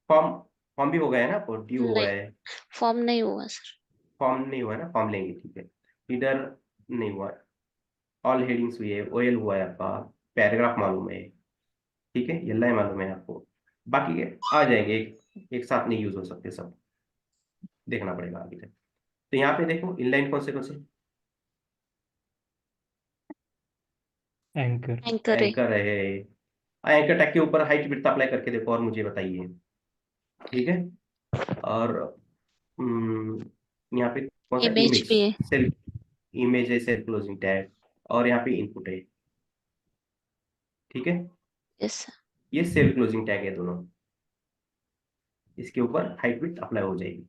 फॉर्म फॉर्म भी हो गया है ना, और ड्यू हो नहीं, गया है। फॉर्म नहीं हुआ सर। फॉर्म नहीं हुआ है ना, फॉर्म लेंगे। ठीक है, लीडर नहीं हुआ, ऑल हेडिंग्स हुई है, ओएल हुआ है आपका, पैराग्राफ मालूम है। ठीक है, ये लाइन मालूम है आपको, बाकी के आ जाएंगे, एक साथ नहीं यूज हो सकते सब, देखना पड़ेगा आगे तक। तो यहाँ पे देखो इनलाइन कौन से एंकर। एंकर है। एंकर है। एंकर टैग के ऊपर हाइट विड्थ अप्लाई करके देखो और मुझे बताइए। ठीक है, और यहाँ पे कौन सा? इमेज इमेज, भी है। सेल्फ इमेज है, सेल्फ क्लोजिंग टैग, और यहाँ पे इनपुट है। ठीक है, यस सर। ये सेल्फ क्लोजिंग टैग है दोनों, इसके ऊपर हाइट विड्थ अप्लाई हो जाएगी।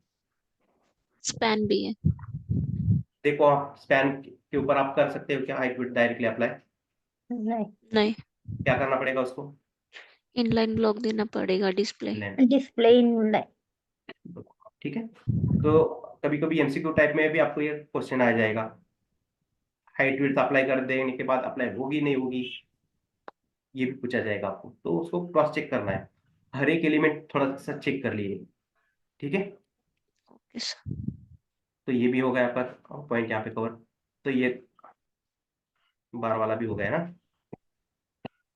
स्पैन भी है। देखो आप स्पैन के ऊपर आप कर सकते हो क्या हाइट विड्थ डायरेक्टली अप्लाई? नहीं, नहीं, क्या करना पड़ेगा उसको? इनलाइन ब्लॉक देना पड़ेगा डिस्प्ले। डिस्प्ले नहीं। ठीक है, तो कभी कभी MCQ टाइप में भी आपको ये क्वेश्चन आ जाएगा, हाइट विड्थ अप्लाई कर देने के बाद अप्लाई होगी नहीं होगी, ये भी पूछा जाएगा आपको, तो उसको क्रॉस चेक करना है, हर एक एलिमेंट थोड़ा सा चेक कर लिए। ठीक है, ओके सर। तो ये भी हो गया आपका पॉइंट यहाँ पे कवर। तो ये 12 वाला भी हो गया ना,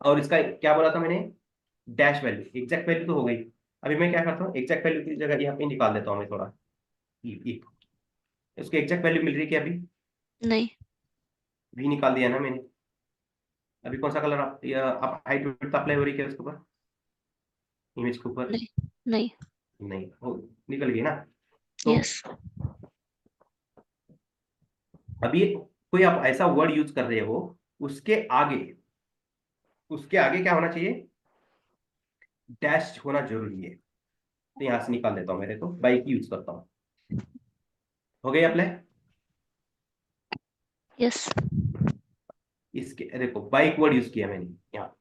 और इसका क्या बोला था मैंने? डैश वैल्यू, एग्जैक्ट वैल्यू तो हो गई। अभी मैं क्या करता हूँ, एग्जैक्ट वैल्यू की जगह यहाँ पे निकाल देता हूँ मैं थोड़ा, उसकी एग्जैक्ट वैल्यू मिल रही है क्या अभी? नहीं, भी निकाल दिया ना मैंने। अभी कौन सा कलर आप हाइट विड्थ अप्लाई हो रही है क्या उसके ऊपर, इमेज के ऊपर? नहीं, नहीं। नहीं हो, निकल गई ना। तो यस। अभी कोई आप ऐसा वर्ड यूज कर रहे हो, उसके आगे उसके आगे क्या होना चाहिए? डैश होना जरूरी है। तो यहां से निकाल देता हूं, मेरे को बाइक यूज करता हूँ। हो गई अप्लाई? यस। इसके देखो बाइक वर्ड यूज किया मैंने यहाँ,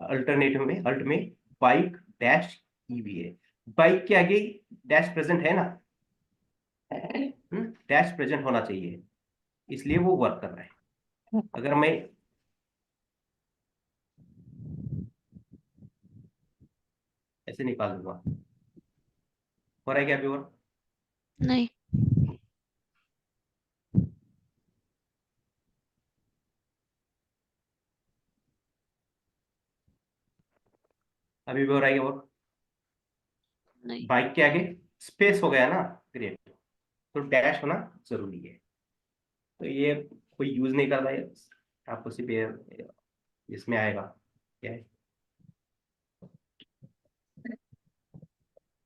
अल्टरनेटिव में अल्ट में बाइक डैश ईवी है, बाइक के आगे डैश प्रेजेंट है ना, डैश प्रेजेंट होना चाहिए, इसलिए वो वर्क कर रहा है। अगर मैं ऐसे निकाल दूंगा, हो रहा है क्या अभी वर्क? नहीं। अभी भी हो रहा है क्या वर्क? नहीं। बाइक के आगे स्पेस हो गया ना क्रिएट, तो डैश होना जरूरी है। तो ये कोई यूज नहीं कर रहा है, आपको सिर्फ ये इसमें आएगा क्या है,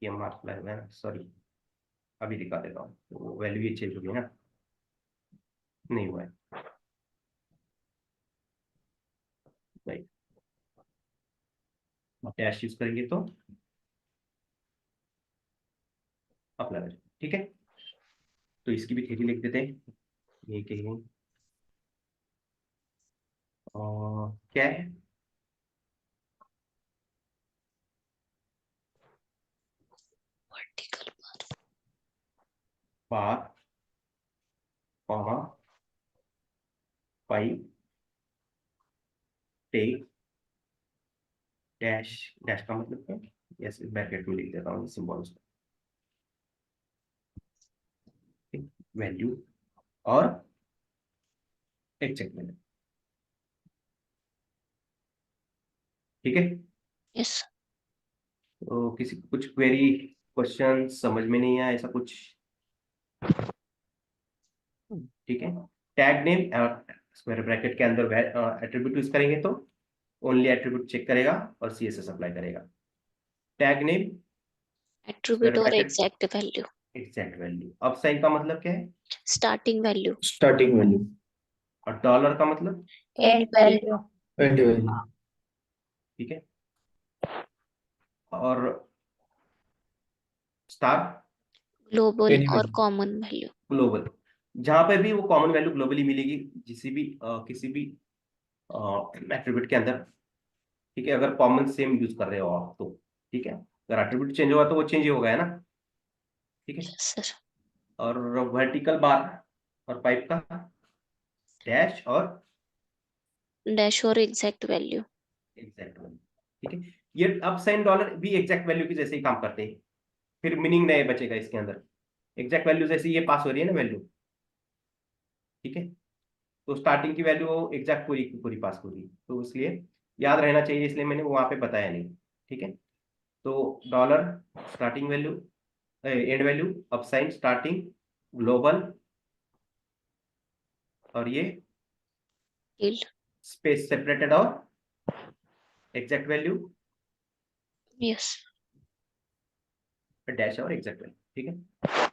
ये मार्क लगेगा ना, सॉरी अभी दिखा देता हूँ, तो वैल्यू ये चेंज हो गई ना, नहीं हुआ है भाई, डैश यूज करेंगे तो अप्लाई हो जाएगा, ठीक है। तो इसकी भी थ्योरी लिख देते हैं, ये कहेंगे क्या है, vertical bar comma pipe take dash, dash का मतलब क्या है, यस ब्रैकेट में लिख देता हूँ सिंबल्स, वैल्यू और एग्जैक्ट वैल्यू, ठीक है। यस। तो किसी को कुछ क्वेरी क्वेश्चन समझ में नहीं आया ऐसा कुछ, ठीक है। टैग नेम और स्क्वायर ब्रैकेट के अंदर एट्रीब्यूट यूज करेंगे तो ओनली एट्रीब्यूट चेक करेगा और सीएसएस अप्लाई करेगा। टैग नेम एट्रीब्यूट और bracket- exact value, exact value, अब साइन का मतलब क्या है, स्टार्टिंग वैल्यू, Starting value. और डॉलर का मतलब, एंड वैल्यू। End value. ठीक है। और स्टार ग्लोबल Any और value. Common value. ग्लोबल, जहां पे भी वो कॉमन वैल्यू ग्लोबली मिलेगी किसी भी एट्रीब्यूट के अंदर, ठीक है। अगर कॉमन सेम यूज कर रहे हो आप तो, ठीक है। अगर एट्रीब्यूट चेंज होगा तो वो चेंज ही होगा, है ना, ठीक है। Yes sir. और वर्टिकल बार और पाइप का डैश और डैश और एग्जैक्ट वैल्यू। एग्जैक्ट वैल्यू, ठीक है। ये अब साइन डॉलर भी एग्जैक्ट वैल्यू की जैसे ही काम करते हैं, फिर मीनिंग नहीं बचेगा इसके अंदर, एग्जैक्ट वैल्यू जैसे ये पास हो रही है ना वैल्यू, ठीक है। तो स्टार्टिंग की वैल्यू एग्जैक्ट पूरी की पूरी पास होगी, तो इसलिए याद रहना चाहिए, इसलिए मैंने वहां पे बताया नहीं, ठीक है। तो dollar starting value, and value, अब साइन स्टार्टिंग ग्लोबल, और ये टिल्ड। स्पेस सेपरेटेड और एग्जैक्ट वैल्यू, यस। डैश और एग्जैक्ट वैल्यू, ठीक है।